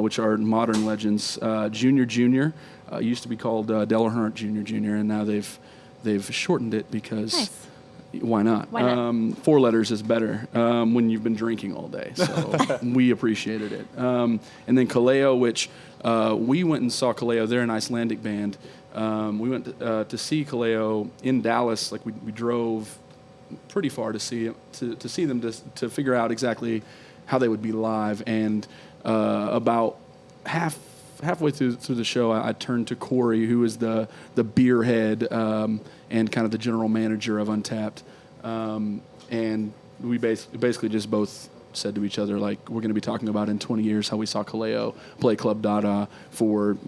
which are modern legends. Junior used to be called Delahurnt Junior, and now they've shortened it because. Nice. Why not? Why not? 4 letters is better when you've been drinking all day. So we appreciated it. And then Kaleo, which we went and saw Kaleo. They're an Icelandic band. We went to see Kaleo in Dallas. Like we drove pretty far to see them to figure out exactly how they would be live. And about halfway through the show, I turned to Corey, who is the beer head and kind of the general manager of Untapped, and we basically just both said to each other, like, we're going to be talking about in 20 years how we saw Kaleo play Club Dada for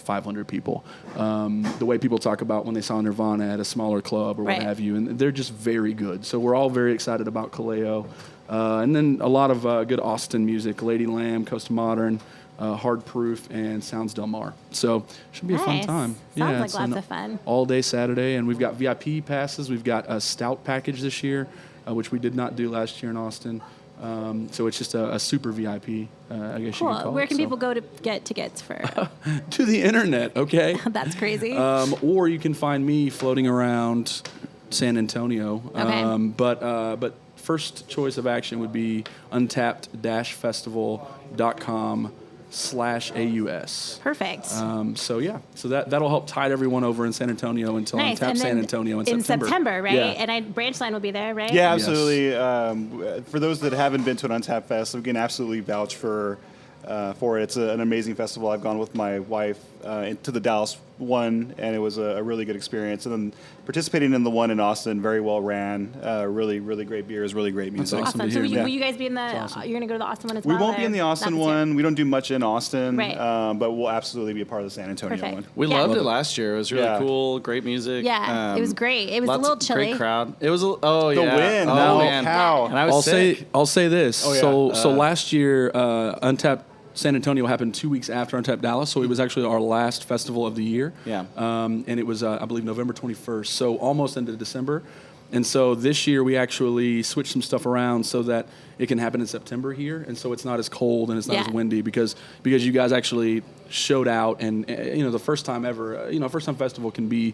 500 people. The way people talk about when they saw Nirvana at a smaller club or what Right. have you, and they're just very good. So we're all very excited about Kaleo. And then a lot of good Austin music, Lady Lamb, Coast Modern, Hard Proof, and Sounds Del Mar. So should be a fun Nice. time. Sounds like it's lots an of fun. All-day Saturday, and we've got VIP passes. We've got a stout package this year, which we did not do last year in Austin. So it's just a super VIP, I guess you could Cool. call Where it. can So- people go to get tickets for? to the internet, okay? That's crazy. Or you can find me floating around San Antonio. Okay. But first choice of action would be untapped-festival.com/AUS. Perfect. So that'll help tide everyone over in San Antonio until Nice. Untapped And San then Antonio in in September. right? Yeah. And Branchline will be there, right? Yeah, Yes. absolutely. For those that haven't been to an Untapped Fest, we can absolutely vouch for it. It's an amazing festival. I've gone with my wife to the Dallas one, and it was a really good experience. And then participating in the one in Austin, very well ran. Really, really great beers, really great music. awesome. Awesome. to So hear, will man. you guys be in the? awesome. You're gonna go to the Austin one as We well. won't be or in the Austin not this year? one. We don't do much in Austin, Right. but we'll absolutely be a part of the San Antonio Perfect. one. We Yeah. loved it last year. It was really Yeah. cool. Great music. Yeah, it was great. It was a lots little of chilly. Great crowd. It was. The wind. Oh No, man. cow. And I was sick. I'll say this. Oh, yeah. So last year, Untapped San Antonio happened 2 weeks after Untapped Dallas, so it was actually our last festival of the year. Yeah. And it was, I believe, November 21st, so almost into December. And so this year we actually switched some stuff around so that it can happen in September here, and so it's not as cold and it's not Yeah. as windy because you guys actually showed out, and the first time ever, first time festival can be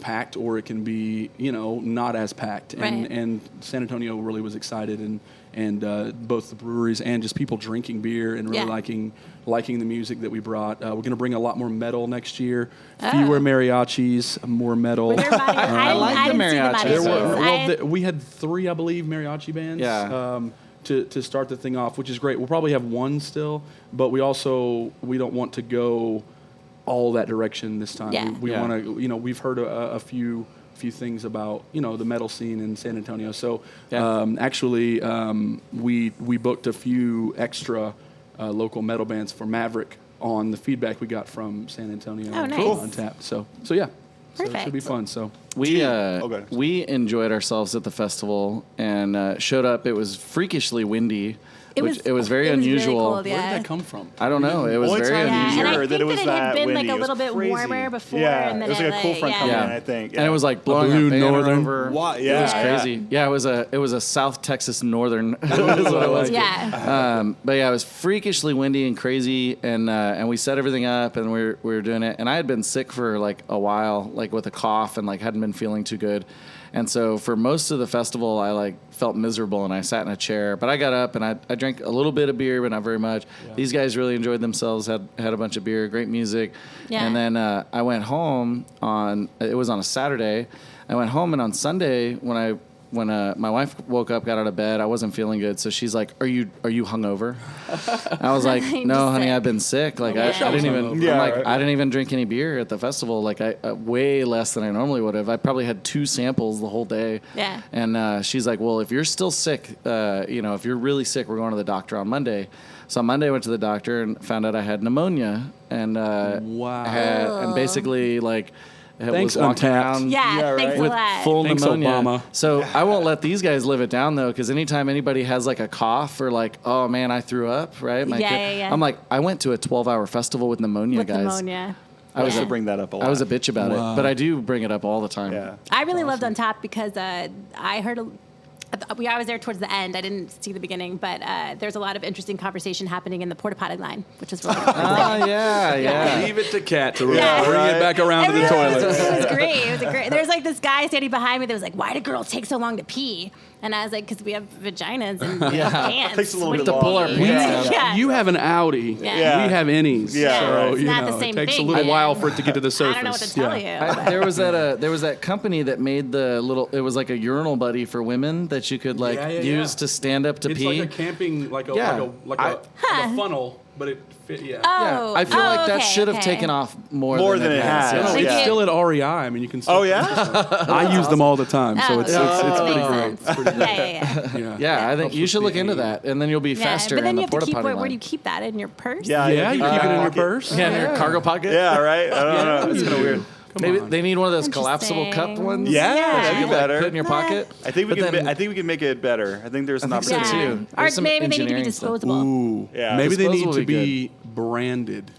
packed or it can be not as packed, Right. and San Antonio really was excited, and both the breweries and just people drinking beer and really Yeah. liking the music that we brought. We're going to bring a lot more metal next year. Oh. Fewer mariachis, more metal. Were there I like the didn't see mariachis. the There mariachis. were- we had 3, I believe, mariachi bands. Yeah. To start the thing off, which is great. We'll probably have one still, but we don't want to go all that direction this time. Yeah. We Yeah. want to, we've heard a few things about the metal scene in San Antonio. So Yeah. actually, we booked a few extra local metal bands for Maverick on the feedback we got from San Antonio. Oh, and nice. from Untapped. So yeah. So it Perfect. should be fun. So Okay. We enjoyed ourselves at the festival and showed up. It was freakishly windy. It was very it was really unusual. cold, where yeah. did that come from? I don't know. It was Only very time Yeah, unusual. and I year think that it was that it had that been like windy. a It was little bit crazy. warmer before, Yeah, and then it was like a cool front yeah. coming Yeah. in, I think. And it was like blowing blue a banner northern. over. What? It was Yeah, crazy. Yeah, it was a South Texas northern. Is what it was. Yeah. But yeah, it was freakishly windy and crazy, and we set everything up, and we were doing it. And I had been sick for like a while, like with a cough, and like hadn't been feeling too good. And so for most of the festival, I like felt miserable, and I sat in a chair. But I got up and I drank a little bit of beer, but not very much. Yeah. These guys really enjoyed themselves. Had a bunch of beer, great music. Yeah. And then I went home it was on a Saturday. I went home, and on Sunday when my wife woke up, got out of bed, I wasn't feeling good. So she's like, "Are you hungover?" I was like, I'm "No, just honey, sick. I've been sick. Like Yeah. I didn't even. Yeah, I'm like, right. I didn't even drink any beer at the festival. Like I way less than I normally would have. I probably had 2 samples the whole day. Yeah. And she's like, "Well, if you're still sick, if you're really sick, we're going to the doctor on Monday." So on Monday, I went to the doctor and found out I had pneumonia, and Wow. and basically like. Thanks, was walking Untapped. around Yeah, thanks with a lot. full Thanks, pneumonia. Obama. So I won't let these guys live it down though, because anytime anybody has like a cough or like, oh man, I threw up, right? Yeah. I'm like, I went to a 12-hour festival with pnemonia, With guys. pneumnia. I was I a should bring that up a lot. I was a bitch about Wow. it, but I do bring it up all the time. Yeah. I really loved Untapped because I heard I was there towards the end. I didn't see the beginning, but there's a lot of interesting conversation happening in the porta potty line, which is really Oh yeah. Leave it to Kat to Yeah. bring it back around to the toilet. It was great. It was great. There's like this guy standing behind me that was like, "Why do girls take so long to pee?" And I was like, "Because we have vaginas and we have pants. Takes a little What bit do you to pull our mean?" pants Yeah. down. You have an Audi. Yeah. We have innies. Yeah, so, right. It's you not know, the same it takes thing, a little man. while for it to get to the I surface. don't know what to tell you. There was that company that made the little. It was like a urinal buddy for women that that you could like Yeah, yeah, use yeah. to stand up to It's pee. like a camping, like a Yeah. like a funnel, but it fit. Yeah. Yeah, I feel like that okay, should have okay. taken off more than it has. Yeah. No, Like it's it- still at REI. I mean, you can. Still Oh, yeah? I use them all the time, so it's okay. it's pretty Makes great. sense. It's pretty great. Yeah. Yeah, I think Helps you with should the look into aim. that, and then you'll be faster but then in you the have to porta keep potty where do line. you keep that in your purse? Yeah, Yeah, you keep it in your pocket. purse. Yeah, in your cargo pocket. Yeah, right. I don't know. It's kind of weird. Maybe on. they need one of those collapsible cup Interesting. ones. Yeah, that'd be Like, better. put in your pocket. I think we But can. then- I think we can make it better. I think there's an I think so, opportunity. too. Or There's some maybe they need to be engineering stuff. disposable. Ooh. Yeah. Maybe they Disposable need to would be be branded.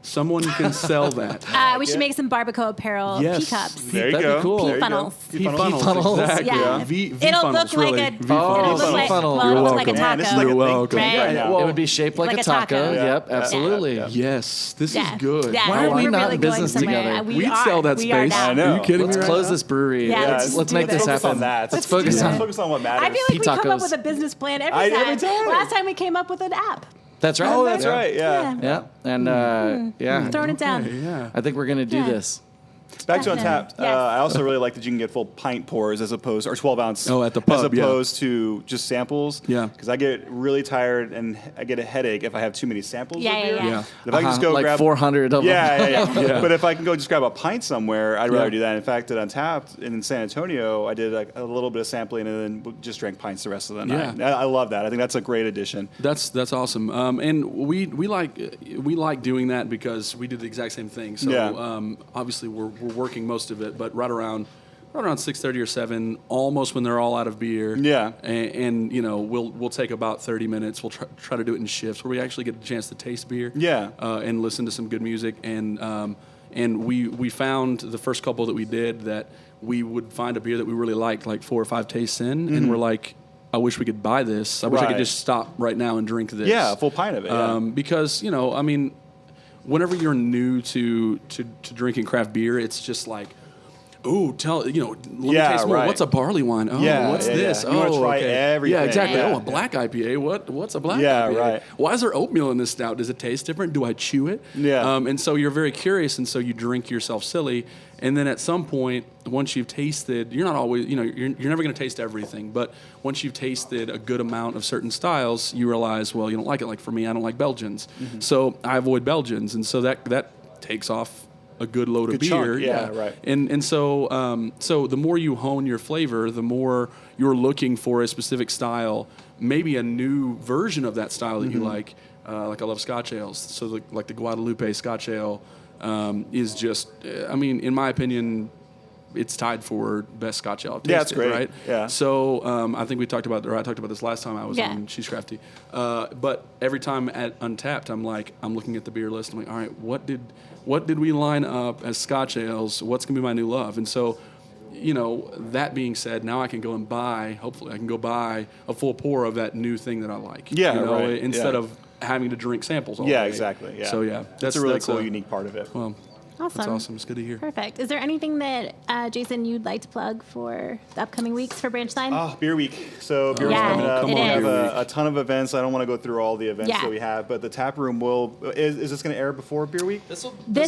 Someone can sell that. We should make some barbacoa apparel Yes. pea cups. There you That'd go. be cool. There you go. Funnels. Pea Pea funnels. funnels. Exactly. Yeah. V It'll funnels, look like really. a. V Oh, It'll funnels. look like, funnel. well, You're it looks like a welcome. taco. Man, this is like a You're thing welcome. Right? right now. It would be shaped like, Like a a taco. taco. Yeah. Yep, absolutely. Yeah. Yes, this Yeah. is good. Yeah. Why are we we're not really in going business somewhere. together? We We'd sell that We are space. now. I know. Are you kidding Let's me right close now? this brewery. Yeah, let's let's do make this this. Focus on happen. that. Let's focus do on. it. Focus on what matters. I feel like we Pea come up tacos. with a business plan Every every time. time. Last time we came up with an app. That's right. Oh, that's right. Yeah. Yeah, and yeah, Throwing it down. Yeah. I think we're gonna do Yeah. this. Back to Definitely. Untapped. Yes. I also really like that you can get full pint pours as opposed, or 12 ounce. Oh, at the pub, as yeah. opposed to just samples. Yeah. Because I get really tired and I get a headache if I have too many samples. Yeah, of yeah, beer. yeah. Yeah. If I can just go like grab 400 of them. Yeah. But if I can go just grab a pint somewhere, I'd rather Yeah. do that. In fact, at Untapped in San Antonio, I did like a little bit of sampling and then just drank pints the rest of the night. Yeah. I love that. I think that's a great addition. That's awesome. And we like doing that because we did the exact same thing. So Yeah. obviously we're working most of it, but right around 6:30 or 7, almost when they're all out of beer. Yeah. And you know we'll take about 30 minutes. We'll try to do it in shifts where we actually get a chance to taste beer. Yeah. And listen to some good music. And we found the first couple that we did that we would find a beer that we really liked, like 4 or 5 tastes in, and we're like, I wish we could buy this. I wish I Right. could just stop right now and drink this. Yeah, a full pint of it. Yeah. Because I mean, whenever you're new to drinking craft beer, it's just like, ooh, let me Yeah, taste more. right. What's a barley wine? Oh, Yeah, what's yeah, this? yeah. You wanna Oh, try okay. everything. Yeah, exactly. Yeah. Oh, a black IPA. What's a black Yeah, IPA? right. Why is there oatmeal in this stout? Does it taste different? Do I chew it? Yeah. And so you're very curious, and so you drink yourself silly. And then at some point, once you've tasted, you're not always, you're never going to taste everything. But once you've tasted a good amount of certain styles, you realize, well, you don't like it. Like for me, I don't like Belgians, so I avoid Belgians, and so that takes off a good load of Good chunk, beer. yeah, right. And so so the more you hone your flavor, the more you're looking for a specific style, maybe a new version of that style that you like. Like I love Scotch ales, so like the Guadalupe Scotch ale is just, I mean, in my opinion, it's tied for best Scotch ale I've Yeah, it's tasted, great. right? Yeah. So I think I talked about this last time I was Yeah. on She's Crafty. But every time at Untapped, I'm looking at the beer list. I'm like, all right, what did we line up as Scotch ales? What's gonna be my new love? And so, that being said, now I can go and hopefully I can go buy a full pour of that new thing that I like. Yeah, right. Instead Yeah. of having to drink samples all Yeah, day. exactly. Yeah. So yeah, that's a really cool, unique part of it. Well, Awesome. that's awesome. It's good to hear. Perfect. Is there anything that, Jason, you'd like to plug for the upcoming weeks for Branchline? Oh, Beer Week. So Beer Week's Yeah, coming up. it We have is. a ton of events. I don't want to go through all the events Yeah. that we have, but the tap room is this going to air before Beer Week? This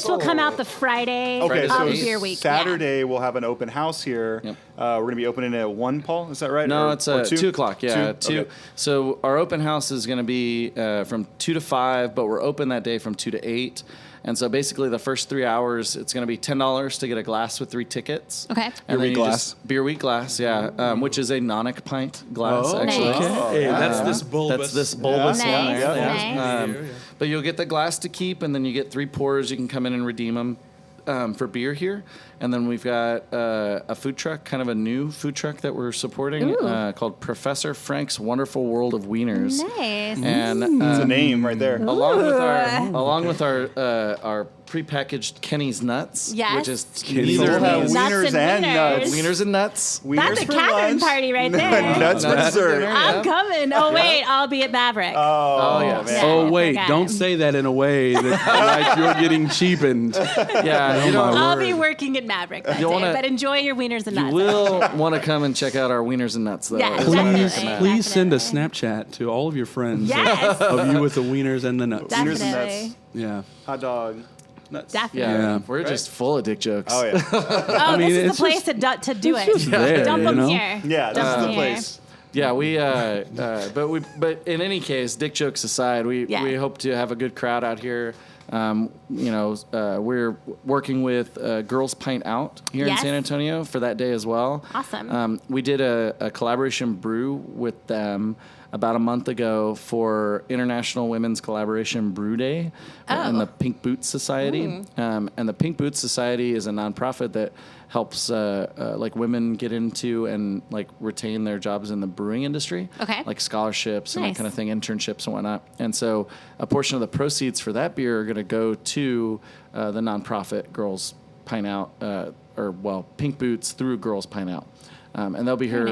will come out the Friday Okay, of so Beer Week. Saturday we'll have an open house here. Yep. We're going to be opening at 1, Paul. Is that right? No, Or- it's or 2 o'clock. Yeah, 2. Okay. So our open house is going to be from 2 to 5, but we're open that day from 2 to 8. And so basically the first 3 hours, it's going to be $10 to get a glass with 3 tickets. Okay. And Beer then week you glass. just Beer Week glass, yeah, which is a nonic pint glass, Oh, actually. Nice. okay. That's this bulbous. That's this bulbous Yeah. one. Nice, Yeah. nice. But you'll get the glass to keep, and then you get 3 pours. You can come in and redeem them for beer here. And then we've got a food truck, kind of a new food truck that we're supporting called Professor Frank's Wonderful World of Wieners. Nice. And It's a name right there. along with our prepackaged Kenny's Nuts, Yes. which is Kenny's neither Nuts. Nuts Wieners and nuts. wieners and nuts. That's a for Catherine lunch. party right there. Nuts for Nuts for dessert. dinner. I'm Yeah. coming. Oh, wait. I'll be at Maverick. Oh, yes. man. Oh wait! Okay. Don't say that in a way that like you're getting cheapened. Yeah, you don't. I'll be working at Maverick that You'll day, wanna- but enjoy your wieners and You nuts. will want to come and check out our wieners and nuts, though. Yeah, is what I definitely. recommend. Please send a Definitely. Snapchat to all of your friends Yes. of you with the wieners and the nuts. Wieners and Definitely. nuts. Yeah. Hot dog. Nuts. Definitely. Yeah, Yeah. we're just full of dick jokes. Oh, yeah. Oh, mean, this is it's the place to do it. there, Dump you them know? here. Yeah, this Dump is them the here. place. Yeah, but in any case, dick jokes aside, we hope to have a good crowd out here. We're working with Girls Pint Out here in San Antonio for that day as well. Awesome. We did a collaboration brew with them about a month ago for International Women's Collaboration Brew Day and the Pink Boots Society. And the Pink Boots Society is a nonprofit that helps like women get into and like retain their jobs in the brewing industry. Okay. Like scholarships and that kind of thing, internships and whatnot. And so a portion of the proceeds for that beer are going to go to the nonprofit Girls Pint Out, Pink Boots through Girls Pint Out. And they'll be here,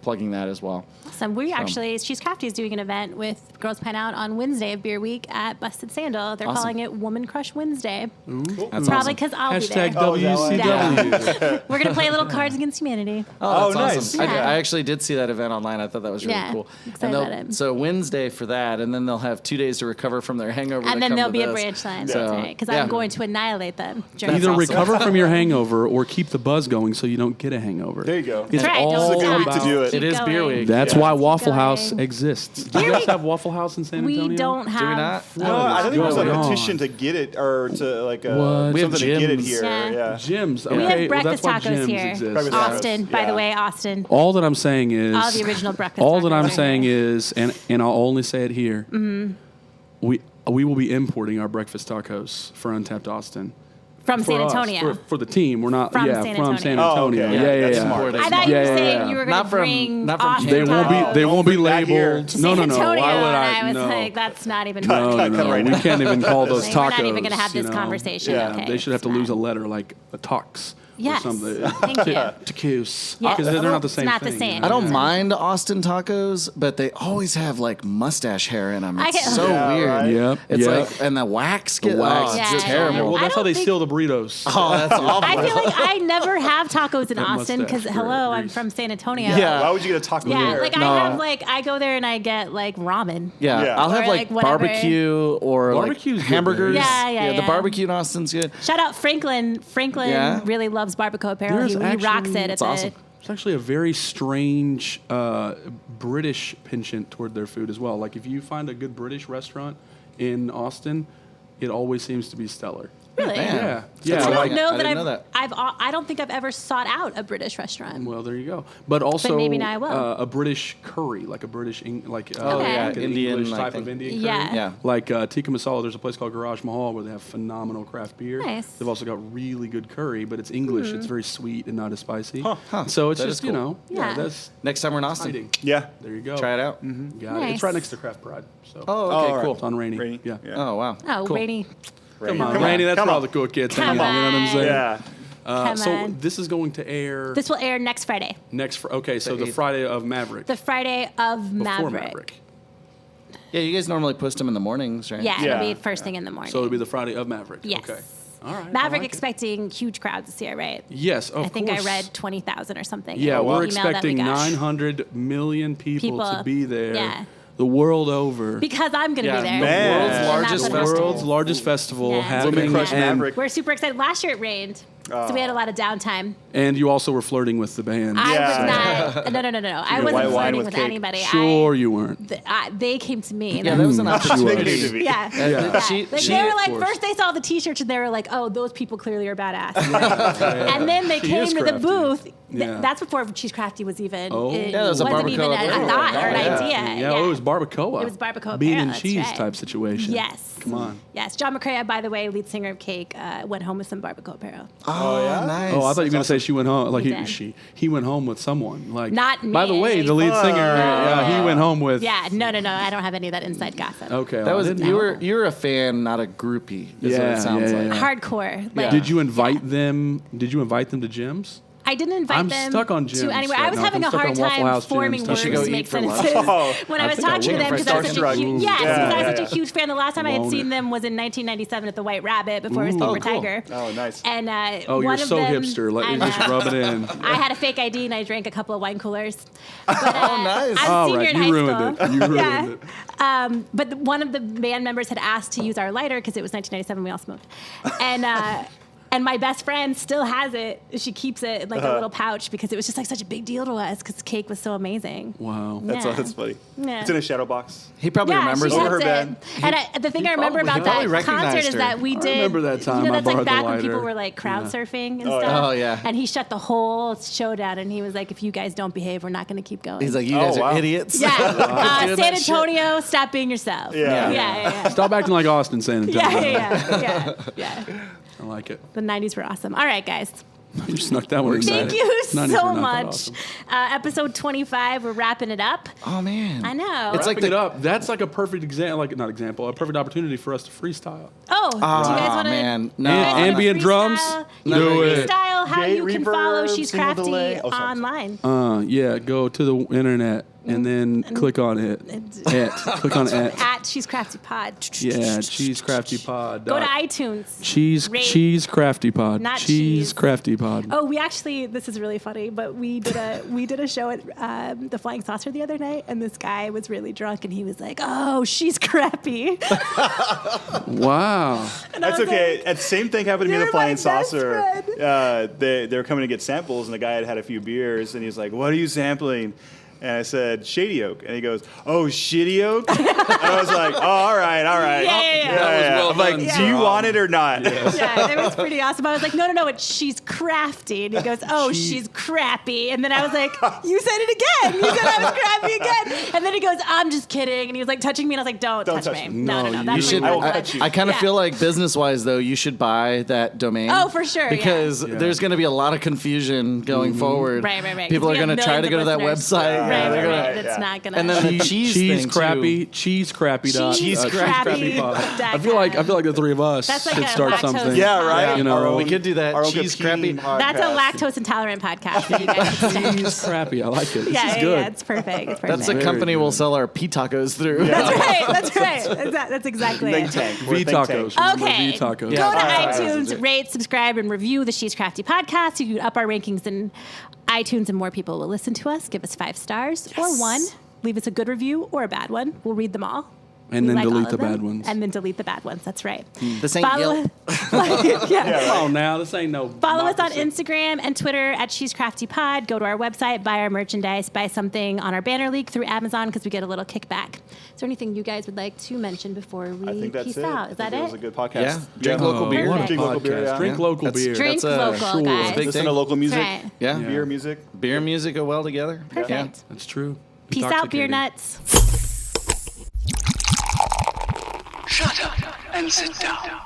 plugging that as well. Awesome. We actually, She's Crafty is doing an event with Girls Pint Out on Wednesday of Beer Week at Busted Sandal. They're calling it Woman Crush Wednesday. That's Probably because I'll be there. WCW. We're going to play a little Cards Against Humanity. Oh, that's nice. awesome. Yeah. I actually did see that event online. I thought that was really cool. Excited about it. So Wednesday for that, and then they'll have 2 days to recover from their hangover. And to then come there'll to be a this. Branchline. So, That's right. Because I'm going to annihilate them. during Either this. recover from your hangover or keep the buzz going so you don't get a hangover. There you go. It's right, don't all It's a good week about to do it. It is beer week. That's why Waffle going. House exists. Do you guys have Waffle House in San Antonio? We don't have. Do we not? No, I think there was like a going on? petition to get it, or to like What? We have something to get it gyms. here. Yeah. Yeah. Gyms. We Okay, have breakfast well, that's why tacos gyms here. exist. Breakfast tacos. Austin, by Yeah. the way, Austin. All that I'm saying is All the original breakfast all that tacos I'm are saying here. is, and I'll only say it here. We will be importing our breakfast tacos for Untapped Austin. From San For us, Antonio. for the team. We're not From from San San Antonio. Antonio. Oh, okay. Yeah, That's yeah. smart. I thought you Yeah, were yeah, saying yeah. you were going Not to from- bring not from Austin They won't tacos be Don't bring that here. labeled. to No, San no, no. Antonio, Why would and I? I was No. like, that's not even No, funny. no, right we now. can't even call those Like, tacos. we're not even gonna have this you know. conversation. Yeah, Okay, they should have to it's lose a fine. letter like a tox Yes. or something. Thank you. Tacos. Yes. Because they're not the same It's not the thing. same. you know? I don't mind Austin tacos, but they always have like mustache hair in them. I It's get- so Yeah, weird. right. Yep, It's yep. like, and the wax The get wax. oh, Yeah, it's yeah, terrible. yeah. Well, I that's how don't they think- steal the burritos. Oh, that's awful. I feel like I never have tacos in That Austin because, mustache, hello, I'm grease. from San Antonio. Yeah. Why would you get a taco Yeah, there? like No. I have I go there and I get like ramen. Yeah, Yeah. I'll have Or, like, like, whatever. barbecue or Barbecue's like good hamburgers. there. Yeah, The yeah. barbecue in Austin's good. Shout out Franklin. Franklin Yeah? really loves barbacoa apparel. There's He rocks actually- it at It's the. awesome. It's actually a very strange British penchant toward their food as well. Like if you find a good British restaurant in Austin, it always seems to be stellar. Really? Man. Yeah, That's yeah. I like- don't know I that didn't know that. I don't think I've ever sought out a British restaurant. Well, there you go. But also maybe now I will. A British curry, like a British, Okay. like an Indian, English I type think. of Indian curry. Yeah. Yeah. Like tikka masala, there's a place called Garage Mahal where they have phenomenal craft beer. Nice. They've also got really good curry, but it's English. It's very sweet and not as spicy. Huh. So it's That just, is cool. Yeah. that's Oh. Next time we're in Austin, exciting. Yeah. There you go. try it out. Got it. Nice. It's right next to Craft Pride. So. Oh, okay, all right. cool. It's on Rainy. Rainy. Yeah. Oh, wow. Oh, cool. Rainy. Come on, Come Rainy. on. That's Come where all on. the cool kids Come hang out. You know what I'm on. saying? Yeah. Come So on. this is going to air This will air next Friday. okay, so the 8th. Friday of Maverick. The Friday of Before Maverick. Yeah, you guys normally post them in the mornings, right? Yeah, Yeah. it'll be first thing in the morning. So it'll be the Friday of Maverick. Yes. Okay. All right. I Maverick like it. expecting huge crowds this year, right? Yes, of I think course. I read 20,000 or something. Yeah, in the we're email that we expecting got. 900 million people to People, be there. yeah. The world over. Because I'm going to Yeah, be there. the Man. world's And largest that's what festival. I'm World's saying. largest festival Yeah. happening. Women Crush and, Maverick. We're super excited. Last year it rained, so we had a lot of downtime. and you also were flirting with the band. I Yeah. was not. No. I White wasn't wine flirting with with cake. anybody. Sure you weren't. They came to me. Yeah, that was an Big opportunity. movie. Yeah. Yeah. She- Like, she- they were of like, course. first they saw the T-shirts and they were like, oh, those people clearly are badass. And then they She came is to the crafty. booth. Yeah. That's before Cheese Crafty was even. Oh. it Yeah, that was a wasn't even barbacoa a apparel. thought or an Yeah. idea. Yeah, well, it was barbacoa. It was barbacoa Bean apparel, and that's cheese right. type situation. Yes. Come on. Yes. John McCrea, by the way, lead singer of Cake, went home with some barbacoa apparel. Oh, yeah? nice. Oh, I thought you were going to say she went home. Like He did. he went home with someone. Like Not By the way, me. the lead singer, he went home with. Yeah. No. I don't have any of that inside gossip. Okay. That well, I was didn't you know. were a fan, not a groupie. Is what Yeah, it sounds yeah, like. yeah. Hardcore. Like, Did you invite them? Did you invite them to gyms? I didn't invite I'm them stuck on gyms to anywhere. right I was now. having I'm a stuck hard on Waffle time House gyms. forming You words should go to eat make for lunch. sentences Oh, when I was think I talking to will. them because I was such a Starstruck. huge Yeah, because I was yeah, such a huge fan. The last time I had Won't seen it? them was in 1997 at the White Rabbit before it was Ooh. Paper Oh, cool. Tiger. Oh, nice. And Oh, one you're of so them, hipster. Let I me just know. rub it in. I had a fake ID and I drank a couple of wine coolers. But, Oh, nice. I was a All senior right, in you high ruined school. it. You ruined Yeah. it. But one of the band members had asked to use our lighter because it was 1997. We all smoked, and And my best friend still has it. She keeps it in like a little pouch because it was just like such a big deal to us because the cake was so amazing. Wow. That's funny. Yeah. It's in a shadow box. He probably remembers she it. kept her it. bed. And the thing I remember about probably that recognized concert is her. that we I did. remember that time You know, I that's like borrowed the back when people lighter. were like crowd surfing and Oh, stuff. yeah. Oh, yeah. And he shut the whole show down, and he was like, "If you guys don't behave, we're not going to keep going." He's like, you guys Oh, are wow. idiots. "Yeah, Doing San that shit. Antonio, stop being yourself." Yeah. yeah. Stop acting like Austin, San Antonio. Yeah. I like it. The 90s were awesome. All right, guys. You snuck that one in Thank there. you 90s were so not that much. awesome. Episode 25, we're wrapping it up. Oh, man. I know. It's like Wrapping it up. That's like a perfect example, a perfect opportunity for us to freestyle. Oh, do you guys want to? man. No. Ambient drums? Do it. Freestyle how Gate you can reverb, follow She's single Crafty delay. Oh, sorry. online. Yeah, go to the internet and then click on it. Click on it. At She's Crafty Pod. Yeah, Cheese Crafty Pod. Go to iTunes. Rate. Cheese Crafty Pod. Not Cheese cheese. Crafty Pod. Oh, we actually, this is really funny, but we did a show at the Flying Saucer the other night, and this guy was really drunk, and he was like, "Oh, she's crappy." Wow. That's okay. And same thing happened to me in the You're Flying my best Saucer. friend. They were coming to get samples, and the guy had a few beers, and he was like, "What are you sampling?" And I said, "Shady Oak." And he goes, "Oh, Shitty Oak?" And I was like, "Oh, all right. Yeah. That was well I'm like, done, "Do you sir. want it or not?" Yeah, it was pretty awesome. I was like, no, it's she's crafty. And he goes, "Oh, she's crappy." And then I was like, "You said it again. You said I was crappy again." And then he goes, "I'm just kidding." And he was like touching me, and I was like, Don't touch me. No. No, That's you should. really I will bad. cut you. I kind of Yeah. feel like business-wise, though, you should buy that domain. Oh, for sure, yeah. Because there's going to be a lot of confusion going forward. Right. People 'Cause are we have going to try to go to that millions of website. listeners. Yeah, they're gonna- Right. It's not gonna. And then the cheese thing, too. Cheese Crappy. Cheese Crappy. Pod. I feel like the three of us That's like should a start lactose something. Yeah, right. You know, Our own- we could do that. our own Cheese competing Crappy. That's a podcast. lactose intolerant podcast for you guys. to start. Cheese Crappy. I like it. This Yeah, is yeah, good. yeah, it's perfect. It's perfect. That's a Very company good. we'll sell our P-tacos through. That's right. That's exactly Think it. tank. We're V a think tank. tacos. Remember Okay. V tacos. Go Yeah. to Alright. iTunes, rate, subscribe, and review the She's Crafty podcast. You can up our rankings in iTunes, and more people will listen to us. Give us 5 stars or 1. Leave us a good review or a bad one. We'll read them all. And We then like delete all of the them. bad ones. And then delete the bad ones. That's right. This ain't Yelp. Yeah. Come on now, this ain't no. Follow us on democracy. Instagram and Twitter at She's Crafty Pod. Go to our website, buy our merchandise, buy something on our banner league through Amazon because we get a little kickback. Is there anything you guys would like to mention before we I think that's peace it. out? I Is think that it was a it? good podcast. Yeah. Drink local beer. Perfect. Drink local beer. Yeah. Drink local That's- beer. Drink That's a- local, sure. guys. Big Listen thing. to local music. That's right. Yeah. Beer music. Beer and music go well together. Perfect. Yeah. That's true. Peace out, beer Intoxicating. nuts. Shut up and sit down.